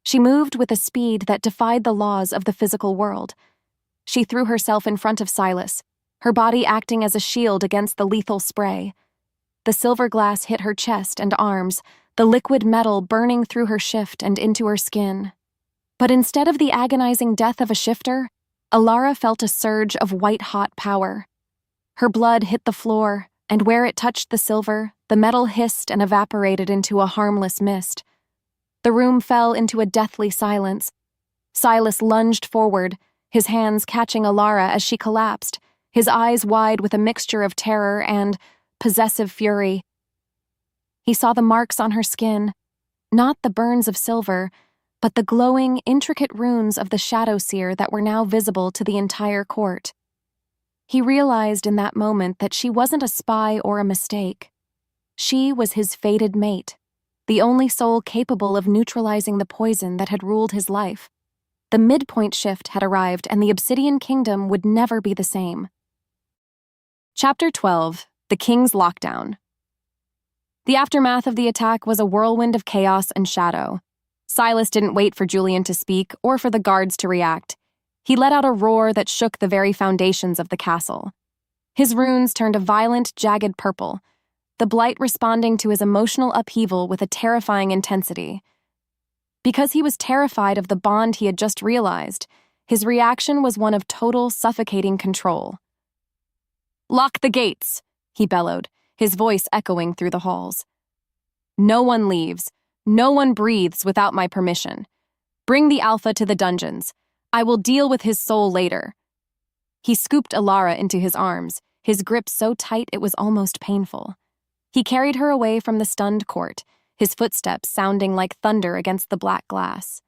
she moved with a speed that defied the laws of the physical world. She threw herself in front of Silas, her body acting as a shield against the lethal spray. The silver glass hit her chest and arms, the liquid metal burning through her shift and into her skin. But instead of the agonizing death of a shifter, Alara felt a surge of white-hot power. Her blood hit the floor, and where it touched the silver, the metal hissed and evaporated into a harmless mist. The room fell into a deathly silence. Silas lunged forward, his hands catching Alara as she collapsed, his eyes wide with a mixture of terror and possessive fury. He saw the marks on her skin, not the burns of silver, but the glowing, intricate runes of the shadow seer that were now visible to the entire court. He realized in that moment that she wasn't a spy or a mistake. She was his fated mate, the only soul capable of neutralizing the poison that had ruled his life. The midpoint shift had arrived, and the Obsidian Kingdom would never be the same. Chapter 12. The King's Lockdown. The aftermath of the attack was a whirlwind of chaos and shadow. Silas didn't wait for Julian to speak or for the guards to react. He let out a roar that shook the very foundations of the castle. His runes turned a violent, jagged purple, the blight responding to his emotional upheaval with a terrifying intensity. Because he was terrified of the bond he had just realized, his reaction was one of total, suffocating control. "Lock the gates," he bellowed, his voice echoing through the halls. "No one leaves. No one breathes without my permission. Bring the Alpha to the dungeons. I will deal with his soul later." He scooped Alara into his arms, his grip so tight it was almost painful. He carried her away from the stunned court, his footsteps sounding like thunder against the black glass.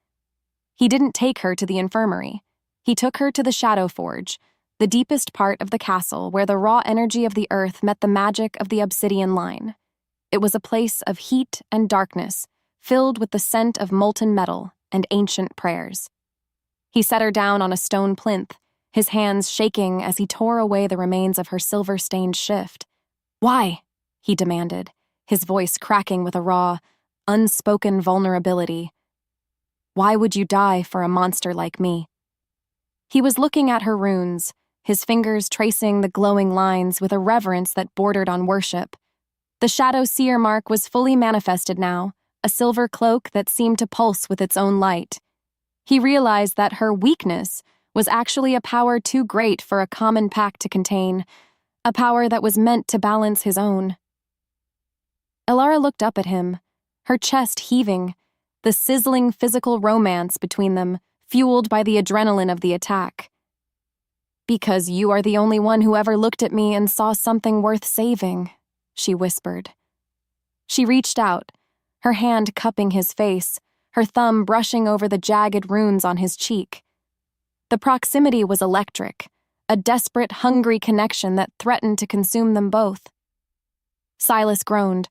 He didn't take her to the infirmary. He took her to the Shadow Forge, the deepest part of the castle where the raw energy of the earth met the magic of the obsidian line. It was a place of heat and darkness, filled with the scent of molten metal and ancient prayers. He set her down on a stone plinth, his hands shaking as he tore away the remains of her silver-stained shift. "Why?" he demanded, his voice cracking with a raw, unspoken vulnerability. "Why would you die for a monster like me?" He was looking at her runes, his fingers tracing the glowing lines with a reverence that bordered on worship. The Shadow Seer mark was fully manifested now, a silver cloak that seemed to pulse with its own light. He realized that her weakness was actually a power too great for a common pack to contain, a power that was meant to balance his own. Alara looked up at him, her chest heaving, the sizzling physical romance between them, fueled by the adrenaline of the attack. "Because you are the only one who ever looked at me and saw something worth saving," she whispered. She reached out, her hand cupping his face, her thumb brushing over the jagged runes on his cheek. The proximity was electric, a desperate, hungry connection that threatened to consume them both. Silas groaned,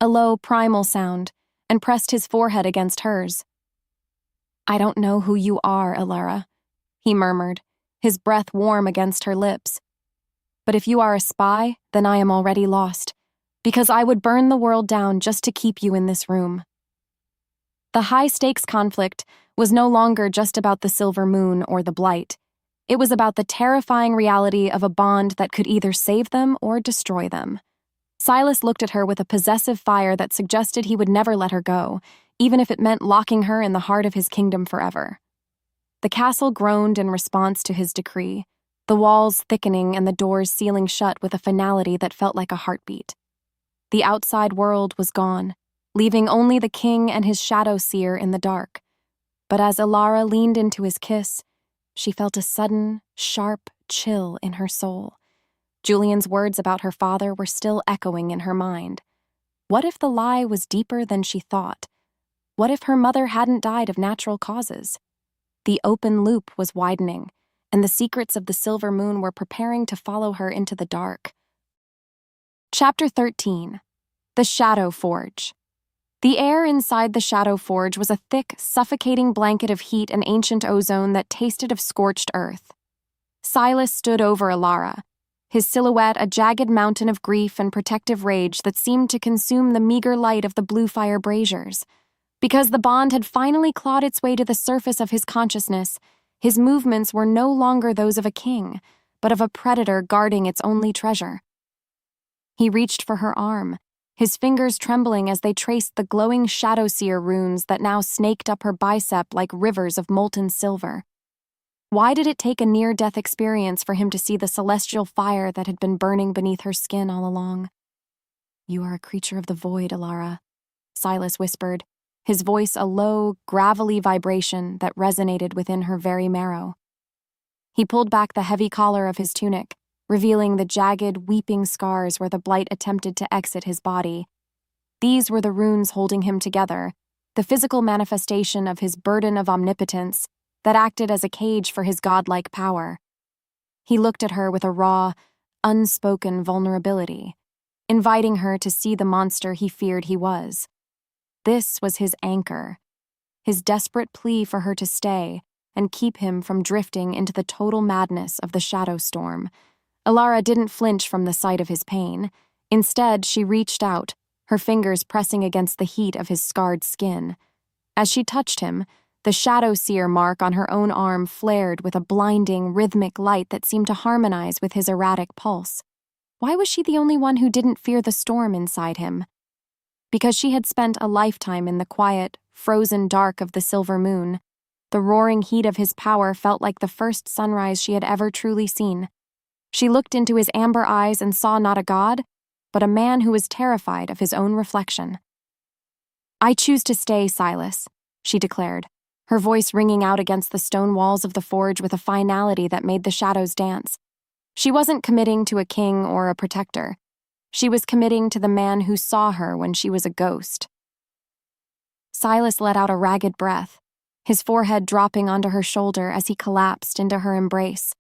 a low, primal sound, and pressed his forehead against hers. "I don't know who you are, Alara," he murmured, his breath warm against her lips. "But if you are a spy, then I am already lost, because I would burn the world down just to keep you in this room." The high-stakes conflict was no longer just about the silver moon or the blight. It was about the terrifying reality of a bond that could either save them or destroy them. Silas looked at her with a possessive fire that suggested he would never let her go, even if it meant locking her in the heart of his kingdom forever. The castle groaned in response to his decree, the walls thickening and the doors sealing shut with a finality that felt like a heartbeat. The outside world was gone, leaving only the king and his shadow seer in the dark. But as Alara leaned into his kiss, she felt a sudden, sharp chill in her soul. Julian's words about her father were still echoing in her mind. What if the lie was deeper than she thought? What if her mother hadn't died of natural causes? The open loop was widening, and the secrets of the Silver Moon were preparing to follow her into the dark. Chapter 13. The Shadow Forge. The air inside the Shadow Forge was a thick, suffocating blanket of heat and ancient ozone that tasted of scorched earth. Silas stood over Alara, his silhouette a jagged mountain of grief and protective rage that seemed to consume the meager light of the blue fire braziers. Because the bond had finally clawed its way to the surface of his consciousness, his movements were no longer those of a king, but of a predator guarding its only treasure. He reached for her arm, his fingers trembling as they traced the glowing shadow seer runes that now snaked up her bicep like rivers of molten silver. Why did it take a near-death experience for him to see the celestial fire that had been burning beneath her skin all along? "You are a creature of the void, Alara," Silas whispered, his voice a low, gravelly vibration that resonated within her very marrow. He pulled back the heavy collar of his tunic, revealing the jagged, weeping scars where the blight attempted to exit his body. These were the runes holding him together, the physical manifestation of his burden of omnipotence that acted as a cage for his godlike power. He looked at her with a raw, unspoken vulnerability, inviting her to see the monster he feared he was. This was his anchor, his desperate plea for her to stay and keep him from drifting into the total madness of the shadow storm. Alara didn't flinch from the sight of his pain. Instead, she reached out, her fingers pressing against the heat of his scarred skin. As she touched him, the shadow seer mark on her own arm flared with a blinding, rhythmic light that seemed to harmonize with his erratic pulse. Why was she the only one who didn't fear the storm inside him? Because she had spent a lifetime in the quiet, frozen dark of the Silver Moon. The roaring heat of his power felt like the first sunrise she had ever truly seen. She looked into his amber eyes and saw not a god, but a man who was terrified of his own reflection. "I choose to stay, Silas," she declared, her voice ringing out against the stone walls of the forge with a finality that made the shadows dance. She wasn't committing to a king or a protector. She was committing to the man who saw her when she was a ghost. Silas let out a ragged breath, his forehead dropping onto her shoulder as he collapsed into her embrace.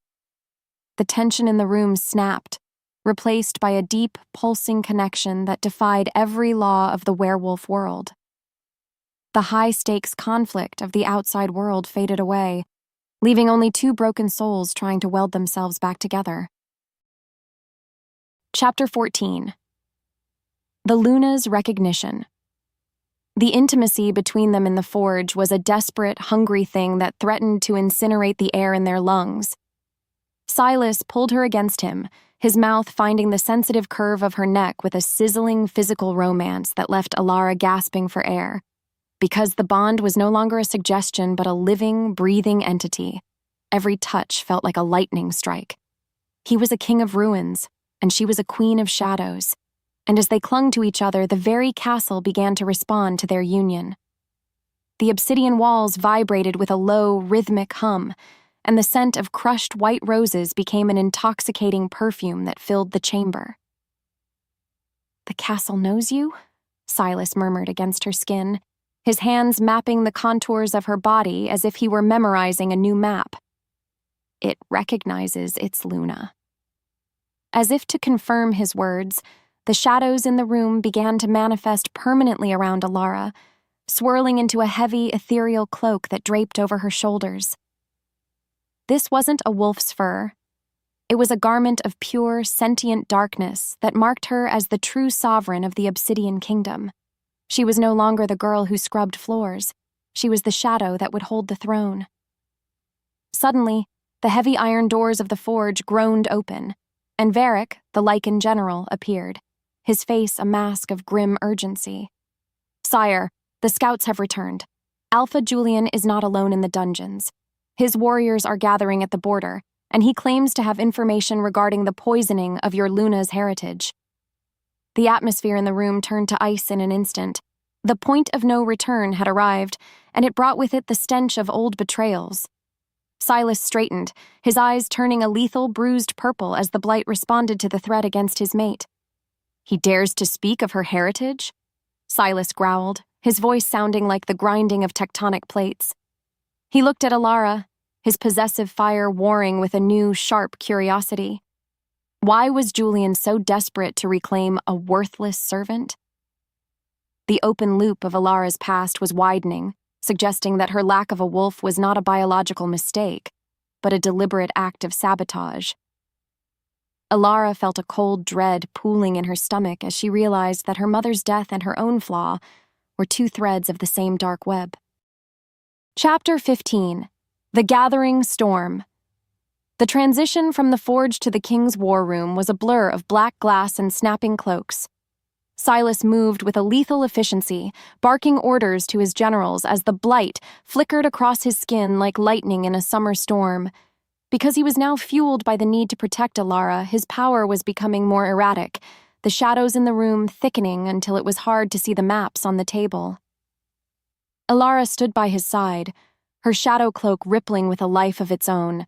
The tension in the room snapped, replaced by a deep, pulsing connection that defied every law of the werewolf world. The high-stakes conflict of the outside world faded away, leaving only two broken souls trying to weld themselves back together. Chapter 14. The Luna's Recognition. The intimacy between them in the forge was a desperate, hungry thing that threatened to incinerate the air in their lungs. Silas pulled her against him, his mouth finding the sensitive curve of her neck with a sizzling physical romance that left Alara gasping for air. Because the bond was no longer a suggestion but a living, breathing entity, every touch felt like a lightning strike. He was a king of ruins, and she was a queen of shadows, and as they clung to each other, the very castle began to respond to their union. The obsidian walls vibrated with a low, rhythmic hum, and the scent of crushed white roses became an intoxicating perfume that filled the chamber. "The castle knows you?" Silas murmured against her skin, his hands mapping the contours of her body as if he were memorizing a new map. "It recognizes its Luna." As if to confirm his words, the shadows in the room began to manifest permanently around Alara, swirling into a heavy, ethereal cloak that draped over her shoulders. This wasn't a wolf's fur. It was a garment of pure, sentient darkness that marked her as the true sovereign of the Obsidian Kingdom. She was no longer the girl who scrubbed floors. She was the shadow that would hold the throne. Suddenly, the heavy iron doors of the forge groaned open, and Varric, the Lycan general, appeared, his face a mask of grim urgency. "Sire, the scouts have returned. Alpha Julian is not alone in the dungeons. His warriors are gathering at the border, and he claims to have information regarding the poisoning of your Luna's heritage." The atmosphere in the room turned to ice in an instant. The point of no return had arrived, and it brought with it the stench of old betrayals. Silas straightened, his eyes turning a lethal, bruised purple as the blight responded to the threat against his mate. "He dares to speak of her heritage?" Silas growled, his voice sounding like the grinding of tectonic plates. He looked at Alara, his possessive fire warring with a new, sharp curiosity. Why was Julian so desperate to reclaim a worthless servant? The open loop of Alara's past was widening, suggesting that her lack of a wolf was not a biological mistake, but a deliberate act of sabotage. Alara felt a cold dread pooling in her stomach as she realized that her mother's death and her own flaw were two threads of the same dark web. Chapter 15. The Gathering Storm. The transition from the forge to the king's war room was a blur of black glass and snapping cloaks. Silas moved with a lethal efficiency, barking orders to his generals as the blight flickered across his skin like lightning in a summer storm. Because he was now fueled by the need to protect Alara, his power was becoming more erratic, the shadows in the room thickening until it was hard to see the maps on the table. Alara stood by his side, her shadow cloak rippling with a life of its own,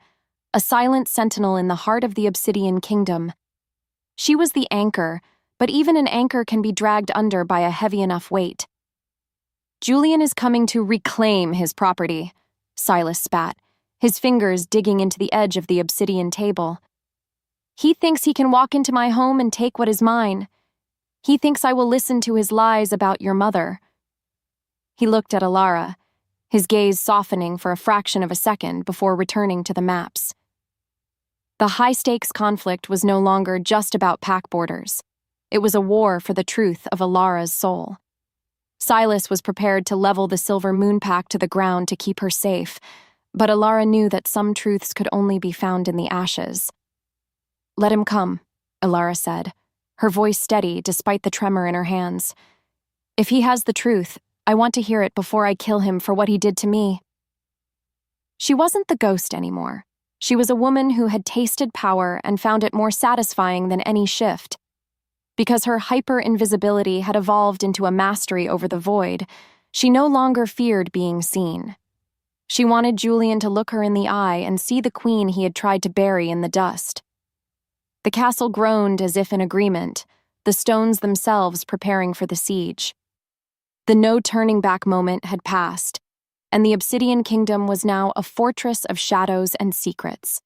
a silent sentinel in the heart of the Obsidian Kingdom. She was the anchor, but even an anchor can be dragged under by a heavy enough weight. "Julian is coming to reclaim his property," Silas spat, his fingers digging into the edge of the obsidian table. "He thinks he can walk into my home and take what is mine. He thinks I will listen to his lies about your mother." He looked at Alara, his gaze softening for a fraction of a second before returning to the maps. The high-stakes conflict was no longer just about pack borders. It was a war for the truth of Alara's soul. Silas was prepared to level the Silver Moon Pack to the ground to keep her safe, but Alara knew that some truths could only be found in the ashes. "Let him come," Alara said, her voice steady despite the tremor in her hands. "If he has the truth, I want to hear it before I kill him for what he did to me." She wasn't the ghost anymore. She was a woman who had tasted power and found it more satisfying than any shift. Because her hyper-invisibility had evolved into a mastery over the void, she no longer feared being seen. She wanted Julian to look her in the eye and see the queen he had tried to bury in the dust. The castle groaned as if in agreement, the stones themselves preparing for the siege. The no-turning-back moment had passed, and the Obsidian Kingdom was now a fortress of shadows and secrets.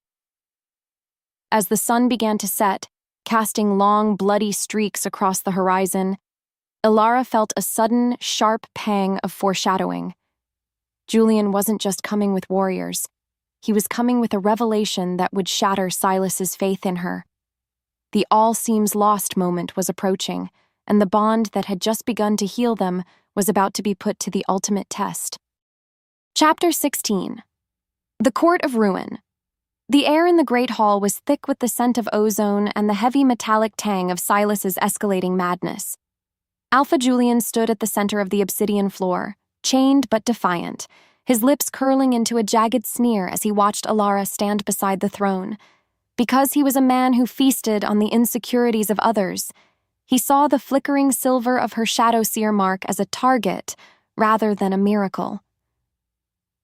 As the sun began to set, casting long, bloody streaks across the horizon, Alara felt a sudden, sharp pang of foreshadowing. Julian wasn't just coming with warriors. He was coming with a revelation that would shatter Silas's faith in her. The all-seems-lost moment was approaching, and the bond that had just begun to heal them was about to be put to the ultimate test. Chapter 16. The Court of Ruin. The air in the Great Hall was thick with the scent of ozone and the heavy metallic tang of Silas's escalating madness. Alpha Julian stood at the center of the obsidian floor, chained but defiant, his lips curling into a jagged sneer as he watched Alara stand beside the throne. Because he was a man who feasted on the insecurities of others, he saw the flickering silver of her shadow seer mark as a target rather than a miracle.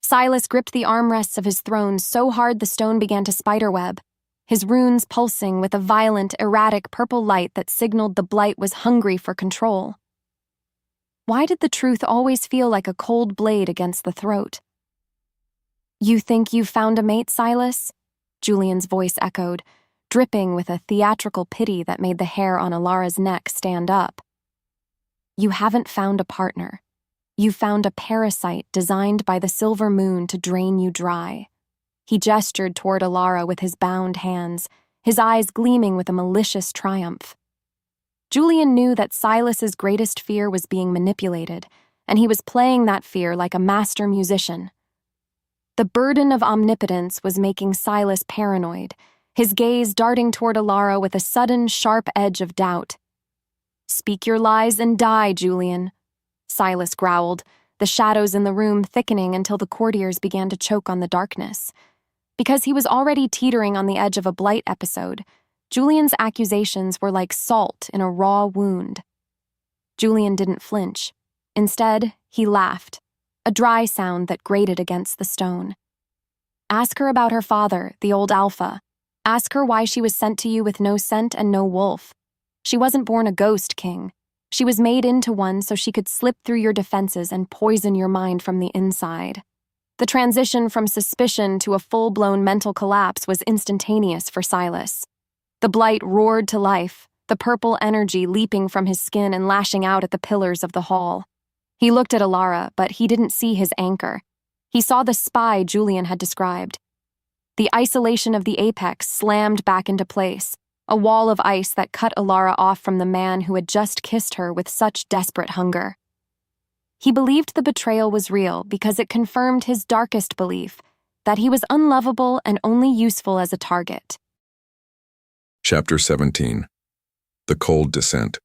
Silas gripped the armrests of his throne so hard the stone began to spiderweb, his runes pulsing with a violent, erratic purple light that signaled the blight was hungry for control. Why did the truth always feel like a cold blade against the throat? "You think you've found a mate, Silas?" Julian's voice echoed, dripping with a theatrical pity that made the hair on Alara's neck stand up. "You haven't found a partner. You found a parasite designed by the silver moon to drain you dry." He gestured toward Alara with his bound hands, his eyes gleaming with a malicious triumph. Julian knew that Silas's greatest fear was being manipulated, and he was playing that fear like a master musician. The burden of omnipotence was making Silas paranoid, his gaze darting toward Alara with a sudden, sharp edge of doubt. "Speak your lies and die, Julian," Silas growled, the shadows in the room thickening until the courtiers began to choke on the darkness. Because he was already teetering on the edge of a blight episode, Julian's accusations were like salt in a raw wound. Julian didn't flinch. Instead, he laughed, a dry sound that grated against the stone. Ask her about her father, the old alpha. Ask her why she was sent to you with no scent and no wolf. She wasn't born a ghost, King. She was made into one so she could slip through your defenses and poison your mind from the inside. The transition from suspicion to a full-blown mental collapse was instantaneous for Silas. The blight roared to life, the purple energy leaping from his skin and lashing out at the pillars of the hall. He looked at Alara, but he didn't see his anchor. He saw the spy Julian had described. The isolation of the apex slammed back into place, a wall of ice that cut Alara off from the man who had just kissed her with such desperate hunger. He believed the betrayal was real because it confirmed his darkest belief, that he was unlovable and only useful as a target. Chapter 17. The Cold Descent.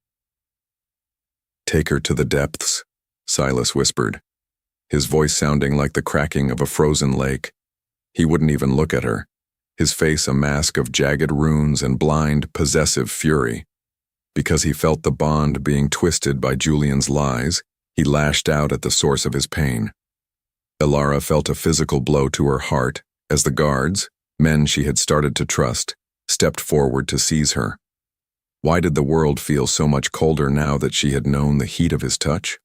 "Take her to the depths," Silas whispered, his voice sounding like the cracking of a frozen lake. He wouldn't even look at her, his face a mask of jagged runes and blind, possessive fury. Because he felt the bond being twisted by Julian's lies, he lashed out at the source of his pain. Alara felt a physical blow to her heart as the guards, men she had started to trust, stepped forward to seize her. Why did the world feel so much colder now that she had known the heat of his touch?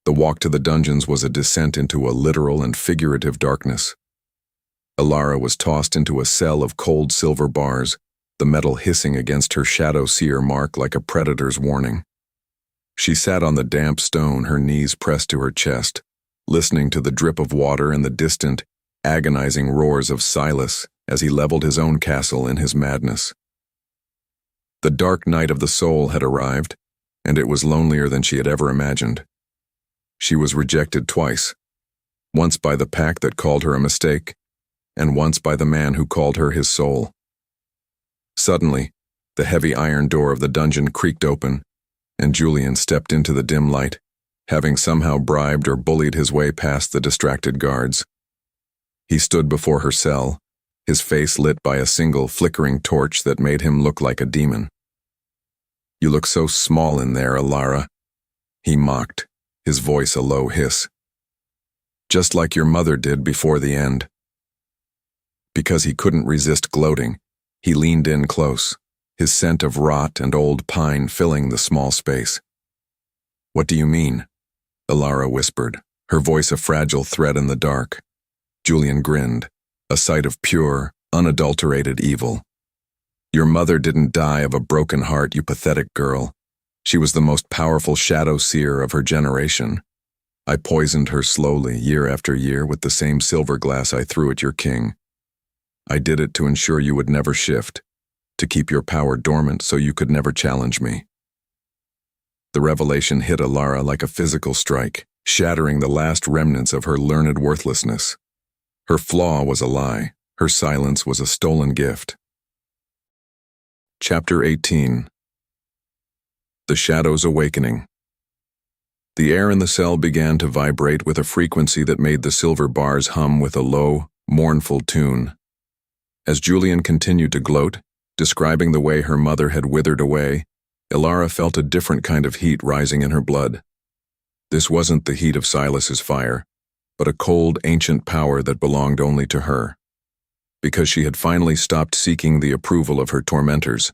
The walk to the dungeons was a descent into a literal and figurative darkness. Alara was tossed into a cell of cold silver bars, the metal hissing against her shadow seer mark like a predator's warning. She sat on the damp stone, her knees pressed to her chest, listening to the drip of water and the distant, agonizing roars of Silas as he leveled his own castle in his madness. The dark night of the soul had arrived, and it was lonelier than she had ever imagined. She was rejected twice, once by the pack that called her a mistake, and once by the man who called her his soul. Suddenly, the heavy iron door of the dungeon creaked open, and Julian stepped into the dim light, having somehow bribed or bullied his way past the distracted guards. He stood before her cell, his face lit by a single flickering torch that made him look like a demon. "You look so small in there, Alara," he mocked, his voice a low hiss. "Just like your mother did before the end." Because he couldn't resist gloating, he leaned in close, his scent of rot and old pine filling the small space. "What do you mean?" Alara whispered, her voice a fragile thread in the dark. Julian grinned, a sight of pure, unadulterated evil. "Your mother didn't die of a broken heart, you pathetic girl. She was the most powerful shadow seer of her generation. I poisoned her slowly, year after year, with the same silver glass I threw at your king. I did it to ensure you would never shift, to keep your power dormant so you could never challenge me." The revelation hit Alara like a physical strike, shattering the last remnants of her learned worthlessness. Her flaw was a lie, her silence was a stolen gift. Chapter 18. The Shadow's Awakening. The air in the cell began to vibrate with a frequency that made the silver bars hum with a low, mournful tune. As Julian continued to gloat, describing the way her mother had withered away, Alara felt a different kind of heat rising in her blood. This wasn't the heat of Silas's fire, but a cold, ancient power that belonged only to her. Because she had finally stopped seeking the approval of her tormentors,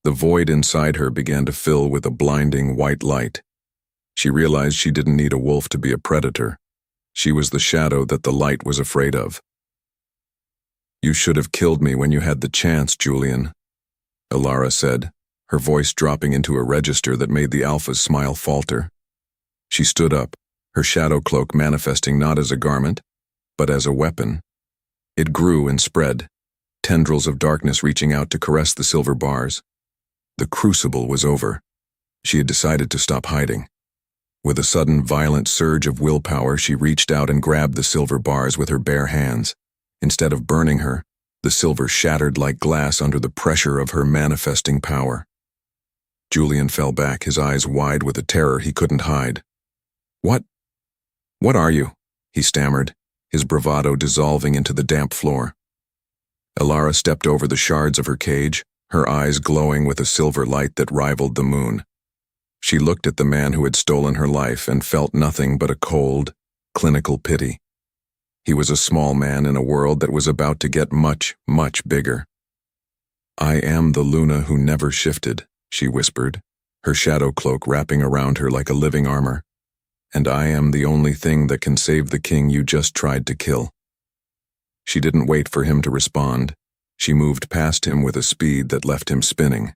the void inside her began to fill with a blinding white light. She realized she didn't need a wolf to be a predator. She was the shadow that the light was afraid of. "You should have killed me when you had the chance, Julian," Alara said, her voice dropping into a register that made the Alpha's smile falter. She stood up, her shadow cloak manifesting not as a garment, but as a weapon. It grew and spread, tendrils of darkness reaching out to caress the silver bars. The crucible was over. She had decided to stop hiding. With a sudden violent surge of willpower, she reached out and grabbed the silver bars with her bare hands. Instead of burning her, the silver shattered like glass under the pressure of her manifesting power. Julian fell back, his eyes wide with a terror he couldn't hide. What are you?" he stammered, his bravado dissolving into the damp floor. Alara stepped over the shards of her cage, her eyes glowing with a silver light that rivaled the moon. She looked at the man who had stolen her life and felt nothing but a cold, clinical pity. He was a small man in a world that was about to get much, much bigger. "I am the Luna who never shifted," she whispered, her shadow cloak wrapping around her like a living armor. "And I am the only thing that can save the king you just tried to kill." She didn't wait for him to respond. She moved past him with a speed that left him spinning.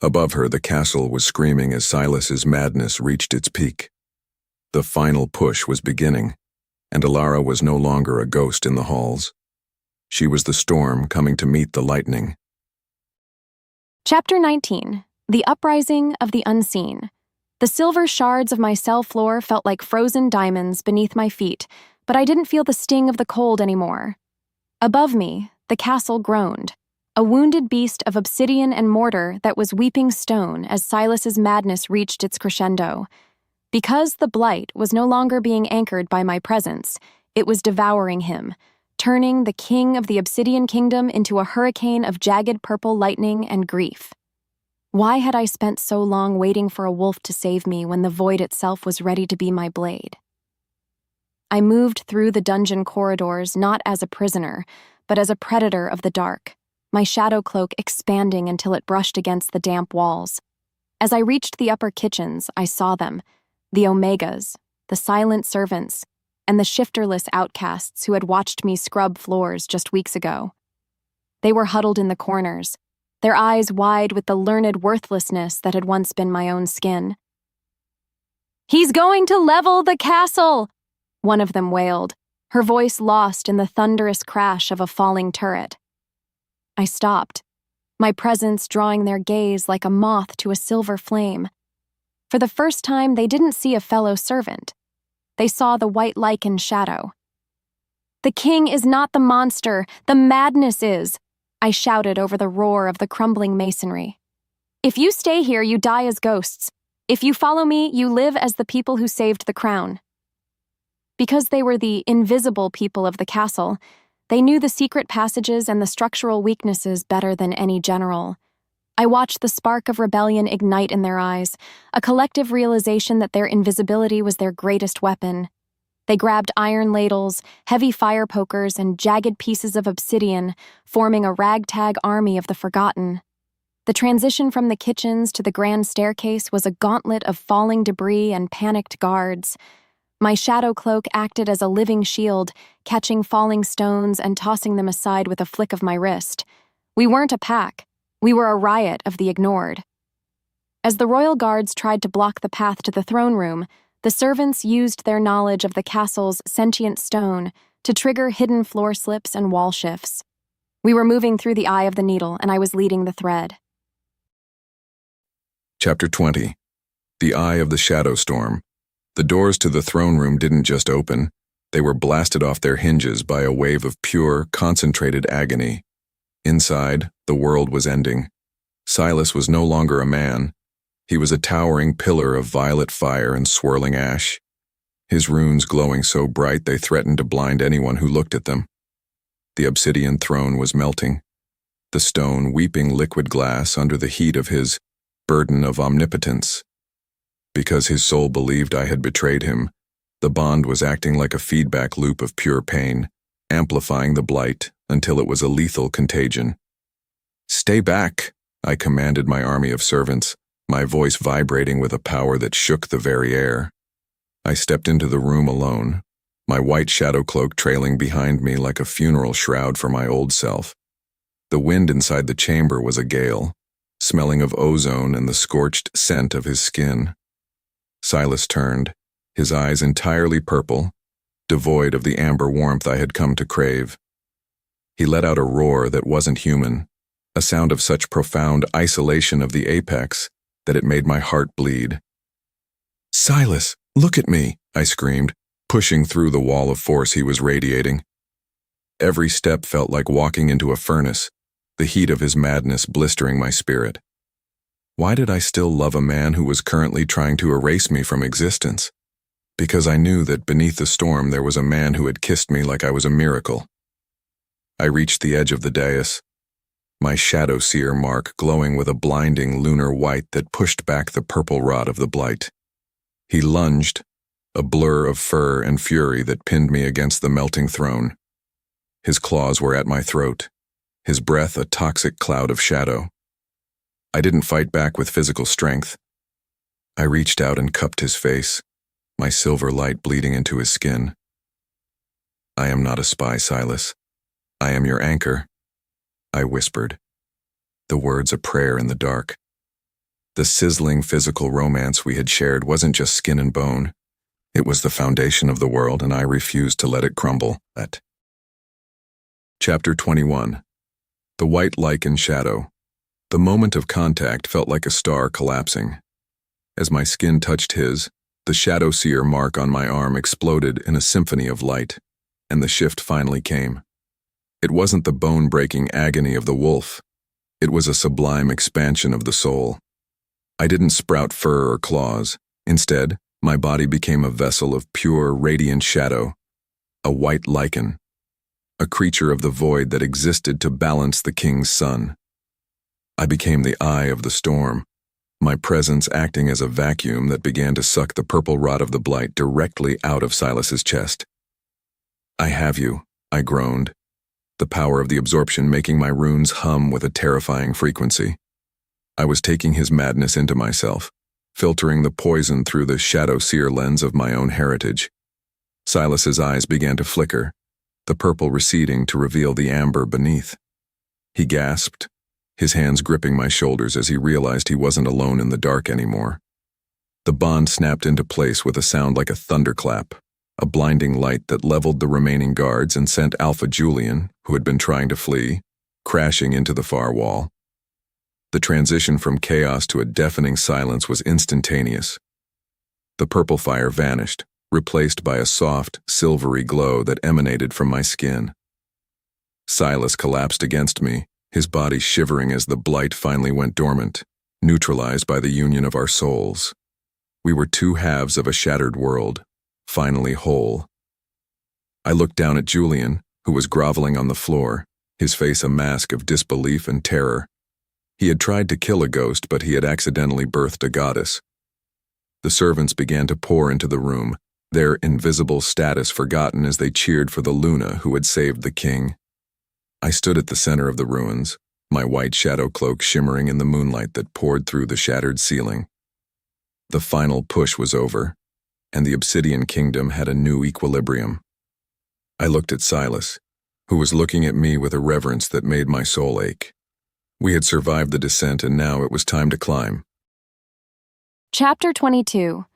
Above her, the castle was screaming as Silas's madness reached its peak. The final push was beginning, and Alara was no longer a ghost in the halls. She was the storm coming to meet the lightning. Chapter 19. The Uprising of the Unseen. The silver shards of my cell floor felt like frozen diamonds beneath my feet, but I didn't feel the sting of the cold anymore. Above me, the castle groaned, a wounded beast of obsidian and mortar that was weeping stone as Silas's madness reached its crescendo. Because the blight was no longer being anchored by my presence, it was devouring him, turning the king of the Obsidian Kingdom into a hurricane of jagged purple lightning and grief. Why had I spent so long waiting for a wolf to save me when the void itself was ready to be my blade? I moved through the dungeon corridors not as a prisoner, but as a predator of the dark, my shadow cloak expanding until it brushed against the damp walls. As I reached the upper kitchens, I saw them, the Omegas, the silent servants, and the shifterless outcasts who had watched me scrub floors just weeks ago. They were huddled in the corners, their eyes wide with the learned worthlessness that had once been my own skin. "He's going to level the castle!" one of them wailed, her voice lost in the thunderous crash of a falling turret. I stopped, my presence drawing their gaze like a moth to a silver flame. For the first time, they didn't see a fellow servant. They saw the white lichen shadow. "The king is not the monster, the madness is," I shouted over the roar of the crumbling masonry. "If you stay here, you die as ghosts. If you follow me, you live as the people who saved the crown." Because they were the invisible people of the castle, they knew the secret passages and the structural weaknesses better than any general. I watched the spark of rebellion ignite in their eyes, a collective realization that their invisibility was their greatest weapon. They grabbed iron ladles, heavy fire pokers, and jagged pieces of obsidian, forming a ragtag army of the forgotten. The transition from the kitchens to the grand staircase was a gauntlet of falling debris and panicked guards. My shadow cloak acted as a living shield, catching falling stones and tossing them aside with a flick of my wrist. We weren't a pack. We were a riot of the ignored. As the royal guards tried to block the path to the throne room, the servants used their knowledge of the castle's sentient stone to trigger hidden floor slips and wall shifts. We were moving through the eye of the needle, and I was leading the thread. Chapter 20. The Eye of the Shadow Storm. The doors to the throne room didn't just open, they were blasted off their hinges by a wave of pure, concentrated agony. Inside, the world was ending. Silas was no longer a man. He was a towering pillar of violet fire and swirling ash. His runes glowing so bright they threatened to blind anyone who looked at them. The obsidian throne was melting, the stone weeping liquid glass under the heat of his burden of omnipotence. Because his soul believed I had betrayed him, the bond was acting like a feedback loop of pure pain, amplifying the blight until it was a lethal contagion. "Stay back," I commanded my army of servants, my voice vibrating with a power that shook the very air. I stepped into the room alone, my white shadow cloak trailing behind me like a funeral shroud for my old self. The wind inside the chamber was a gale, smelling of ozone and the scorched scent of his skin. Silas turned, his eyes entirely purple, devoid of the amber warmth I had come to crave. He let out a roar that wasn't human, a sound of such profound isolation of the apex that it made my heart bleed. "Silas, look at me," I screamed, pushing through the wall of force he was radiating. Every step felt like walking into a furnace, the heat of his madness blistering my spirit. Why did I still love a man who was currently trying to erase me from existence? Because I knew that beneath the storm there was a man who had kissed me like I was a miracle. I reached the edge of the dais, my shadow seer mark glowing with a blinding lunar white that pushed back the purple rot of the blight. He lunged, a blur of fur and fury that pinned me against the melting throne. His claws were at my throat, his breath a toxic cloud of shadow. I didn't fight back with physical strength. I reached out and cupped his face, my silver light bleeding into his skin. "I am not a spy, Silas. I am your anchor," I whispered, the words a prayer in the dark. The sizzling physical romance we had shared wasn't just skin and bone. It was the foundation of the world, and I refused to let it crumble. Chapter 21. The White Lichen Shadow. The moment of contact felt like a star collapsing. As my skin touched his, the shadow seer mark on my arm exploded in a symphony of light, and the shift finally came. It wasn't the bone-breaking agony of the wolf. It was a sublime expansion of the soul. I didn't sprout fur or claws. Instead, my body became a vessel of pure, radiant shadow, a white lichen, a creature of the void that existed to balance the king's sun. I became the eye of the storm, my presence acting as a vacuum that began to suck the purple rot of the blight directly out of Silas's chest. "I have you," I groaned, the power of the absorption making my runes hum with a terrifying frequency. I was taking his madness into myself, filtering the poison through the shadow seer lens of my own heritage. Silas's eyes began to flicker, the purple receding to reveal the amber beneath. He gasped, his hands gripping my shoulders as he realized he wasn't alone in the dark anymore. The bond snapped into place with a sound like a thunderclap, a blinding light that leveled the remaining guards and sent Alpha Julian, who had been trying to flee, crashing into the far wall. The transition from chaos to a deafening silence was instantaneous. The purple fire vanished, replaced by a soft, silvery glow that emanated from my skin. Silas collapsed against me, his body shivering as the blight finally went dormant, neutralized by the union of our souls. We were two halves of a shattered world, finally whole. I looked down at Julian, who was groveling on the floor, his face a mask of disbelief and terror. He had tried to kill a ghost, but he had accidentally birthed a goddess. The servants began to pour into the room, their invisible status forgotten as they cheered for the Luna who had saved the king. I stood at the center of the ruins, my white shadow cloak shimmering in the moonlight that poured through the shattered ceiling. The final push was over, and the Obsidian Kingdom had a new equilibrium. I looked at Silas, who was looking at me with a reverence that made my soul ache. We had survived the descent, and now it was time to climb. Chapter 22.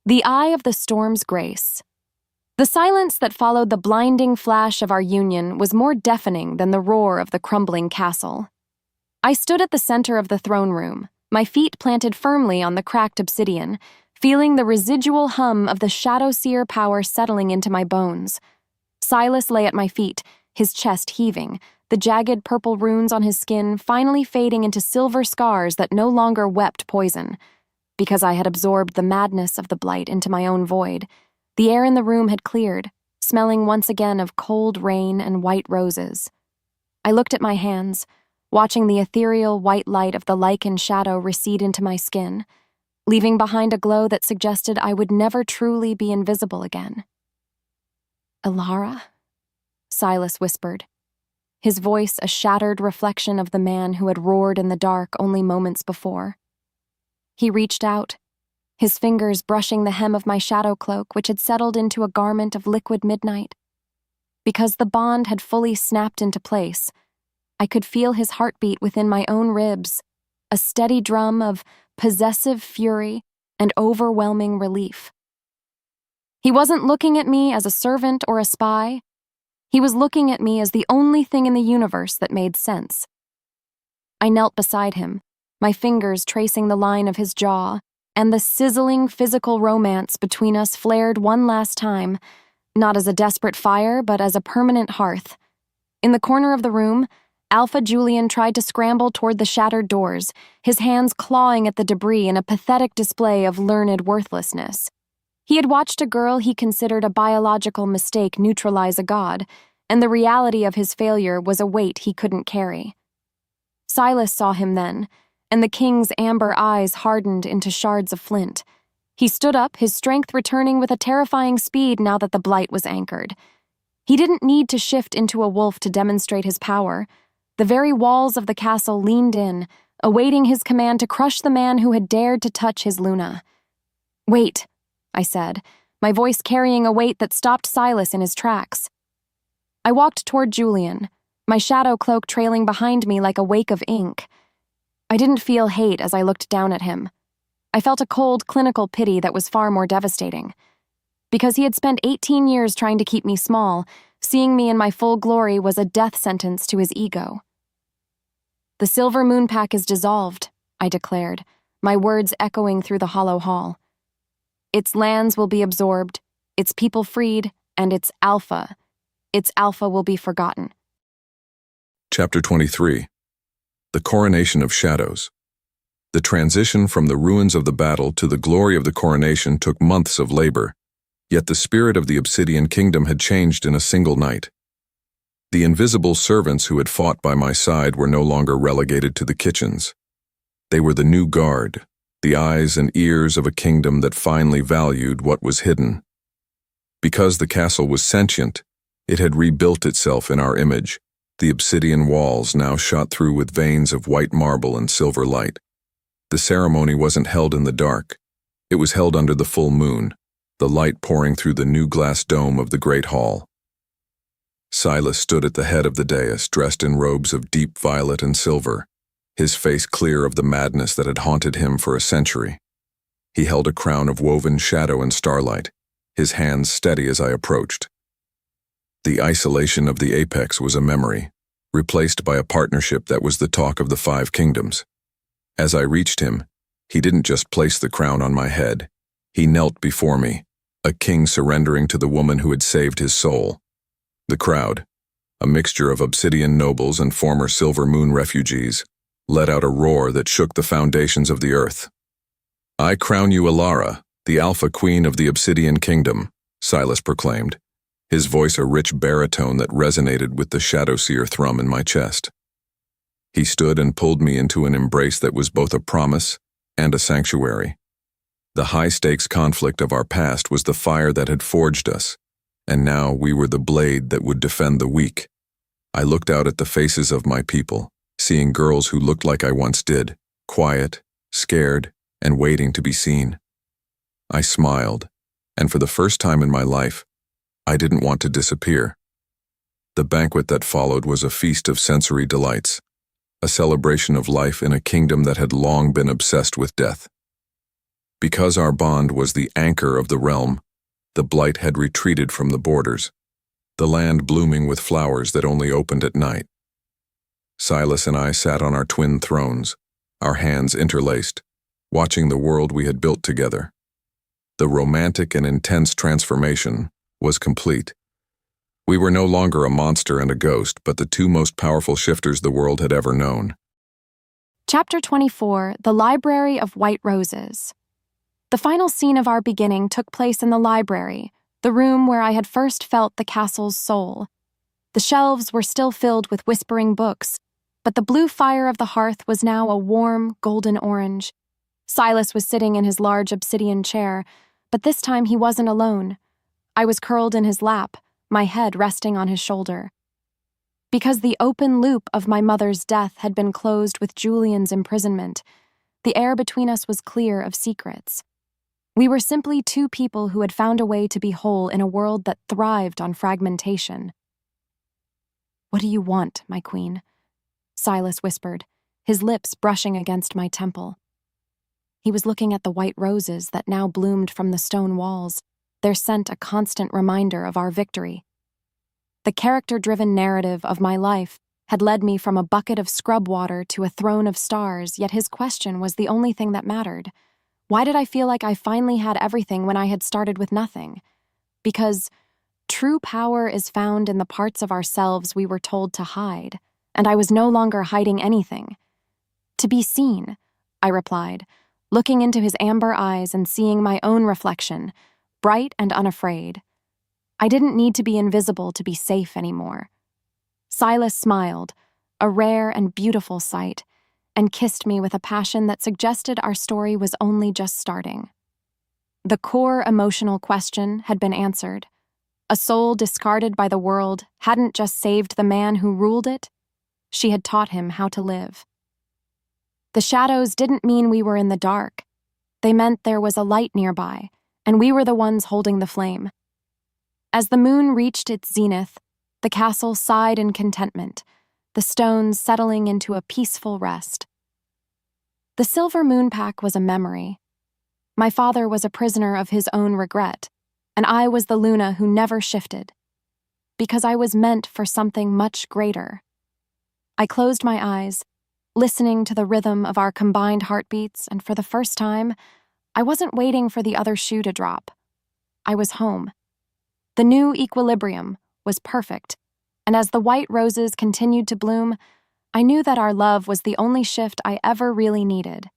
The Eye of the Storm's Grace. The silence that followed the blinding flash of our union was more deafening than the roar of the crumbling castle. I stood at the center of the throne room, my feet planted firmly on the cracked obsidian, feeling the residual hum of the shadow seer power settling into my bones. Silas lay at my feet, his chest heaving, the jagged purple runes on his skin finally fading into silver scars that no longer wept poison. Because I had absorbed the madness of the blight into my own void, the air in the room had cleared, smelling once again of cold rain and white roses. I looked at my hands, watching the ethereal white light of the lichen shadow recede into my skin, leaving behind a glow that suggested I would never truly be invisible again. "Elara?" Silas whispered, his voice a shattered reflection of the man who had roared in the dark only moments before. He reached out, his fingers brushing the hem of my shadow cloak, which had settled into a garment of liquid midnight. Because the bond had fully snapped into place, I could feel his heartbeat within my own ribs, a steady drum of possessive fury and overwhelming relief. He wasn't looking at me as a servant or a spy. He was looking at me as the only thing in the universe that made sense. I knelt beside him, my fingers tracing the line of his jaw, and the sizzling physical romance between us flared one last time, not as a desperate fire, but as a permanent hearth. In the corner of the room, Alpha Julian tried to scramble toward the shattered doors, his hands clawing at the debris in a pathetic display of learned worthlessness. He had watched a girl he considered a biological mistake neutralize a god, and the reality of his failure was a weight he couldn't carry. Silas saw him then, and the king's amber eyes hardened into shards of flint. He stood up, his strength returning with a terrifying speed now that the blight was anchored. He didn't need to shift into a wolf to demonstrate his power. The very walls of the castle leaned in, awaiting his command to crush the man who had dared to touch his Luna. "Wait," I said, my voice carrying a weight that stopped Silas in his tracks. I walked toward Julian, my shadow cloak trailing behind me like a wake of ink. I didn't feel hate as I looked down at him. I felt a cold, clinical pity that was far more devastating. Because he had spent 18 years trying to keep me small, seeing me in my full glory was a death sentence to his ego. "The Silver Moon Pack is dissolved," I declared, my words echoing through the hollow hall. "Its lands will be absorbed, its people freed, and its alpha will be forgotten." Chapter 23. The Coronation of Shadows. The transition from the ruins of the battle to the glory of the coronation took months of labor, yet the spirit of the Obsidian Kingdom had changed in a single night. The invisible servants who had fought by my side were no longer relegated to the kitchens. They were the new guard, the eyes and ears of a kingdom that finally valued what was hidden. Because the castle was sentient, it had rebuilt itself in our image, the obsidian walls now shot through with veins of white marble and silver light. The ceremony wasn't held in the dark. It was held under the full moon, the light pouring through the new glass dome of the great hall. Silas stood at the head of the dais, dressed in robes of deep violet and silver, his face clear of the madness that had haunted him for a century. He held a crown of woven shadow and starlight, his hands steady as I approached. The isolation of the apex was a memory, replaced by a partnership that was the talk of the 5 kingdoms. As I reached him, he didn't just place the crown on my head. He knelt before me, a king surrendering to the woman who had saved his soul. The crowd, a mixture of obsidian nobles and former Silver Moon refugees, let out a roar that shook the foundations of the earth. "I crown you Alara, the Alpha Queen of the Obsidian Kingdom," Silas proclaimed, his voice a rich baritone that resonated with the Shadowseer thrum in my chest. He stood and pulled me into an embrace that was both a promise and a sanctuary. The high-stakes conflict of our past was the fire that had forged us, and now we were the blade that would defend the weak. I looked out at the faces of my people, seeing girls who looked like I once did, quiet, scared, and waiting to be seen. I smiled, and for the first time in my life, I didn't want to disappear. The banquet that followed was a feast of sensory delights, a celebration of life in a kingdom that had long been obsessed with death. Because our bond was the anchor of the realm, the blight had retreated from the borders, the land blooming with flowers that only opened at night. Silas and I sat on our twin thrones, our hands interlaced, watching the world we had built together. The romantic and intense transformation was complete. We were no longer a monster and a ghost, but the 2 most powerful shifters the world had ever known. Chapter 24, The Library of White Roses. The final scene of our beginning took place in the library, the room where I had first felt the castle's soul. The shelves were still filled with whispering books, but the blue fire of the hearth was now a warm, golden orange. Silas was sitting in his large obsidian chair, but this time he wasn't alone. I was curled in his lap, my head resting on his shoulder. Because the open loop of my mother's death had been closed with Julian's imprisonment, the air between us was clear of secrets. We were simply 2 people who had found a way to be whole in a world that thrived on fragmentation. "What do you want, my queen?" Silas whispered, his lips brushing against my temple. He was looking at the white roses that now bloomed from the stone walls, their scent a constant reminder of our victory. The character-driven narrative of my life had led me from a bucket of scrub water to a throne of stars, yet his question was the only thing that mattered. Why did I feel like I finally had everything when I had started with nothing? Because true power is found in the parts of ourselves we were told to hide, and I was no longer hiding anything. "To be seen," I replied, looking into his amber eyes and seeing my own reflection, bright and unafraid. I didn't need to be invisible to be safe anymore. Silas smiled, a rare and beautiful sight, and kissed me with a passion that suggested our story was only just starting. The core emotional question had been answered. A soul discarded by the world hadn't just saved the man who ruled it, she had taught him how to live. The shadows didn't mean we were in the dark. They meant there was a light nearby, and we were the ones holding the flame. As the moon reached its zenith, the castle sighed in contentment, the stones settling into a peaceful rest. The silver moon pack was a memory. My father was a prisoner of his own regret, and I was the Luna who never shifted, because I was meant for something much greater. I closed my eyes, listening to the rhythm of our combined heartbeats, and for the first time, I wasn't waiting for the other shoe to drop. I was home. The new equilibrium was perfect, and as the white roses continued to bloom, I knew that our love was the only shift I ever really needed.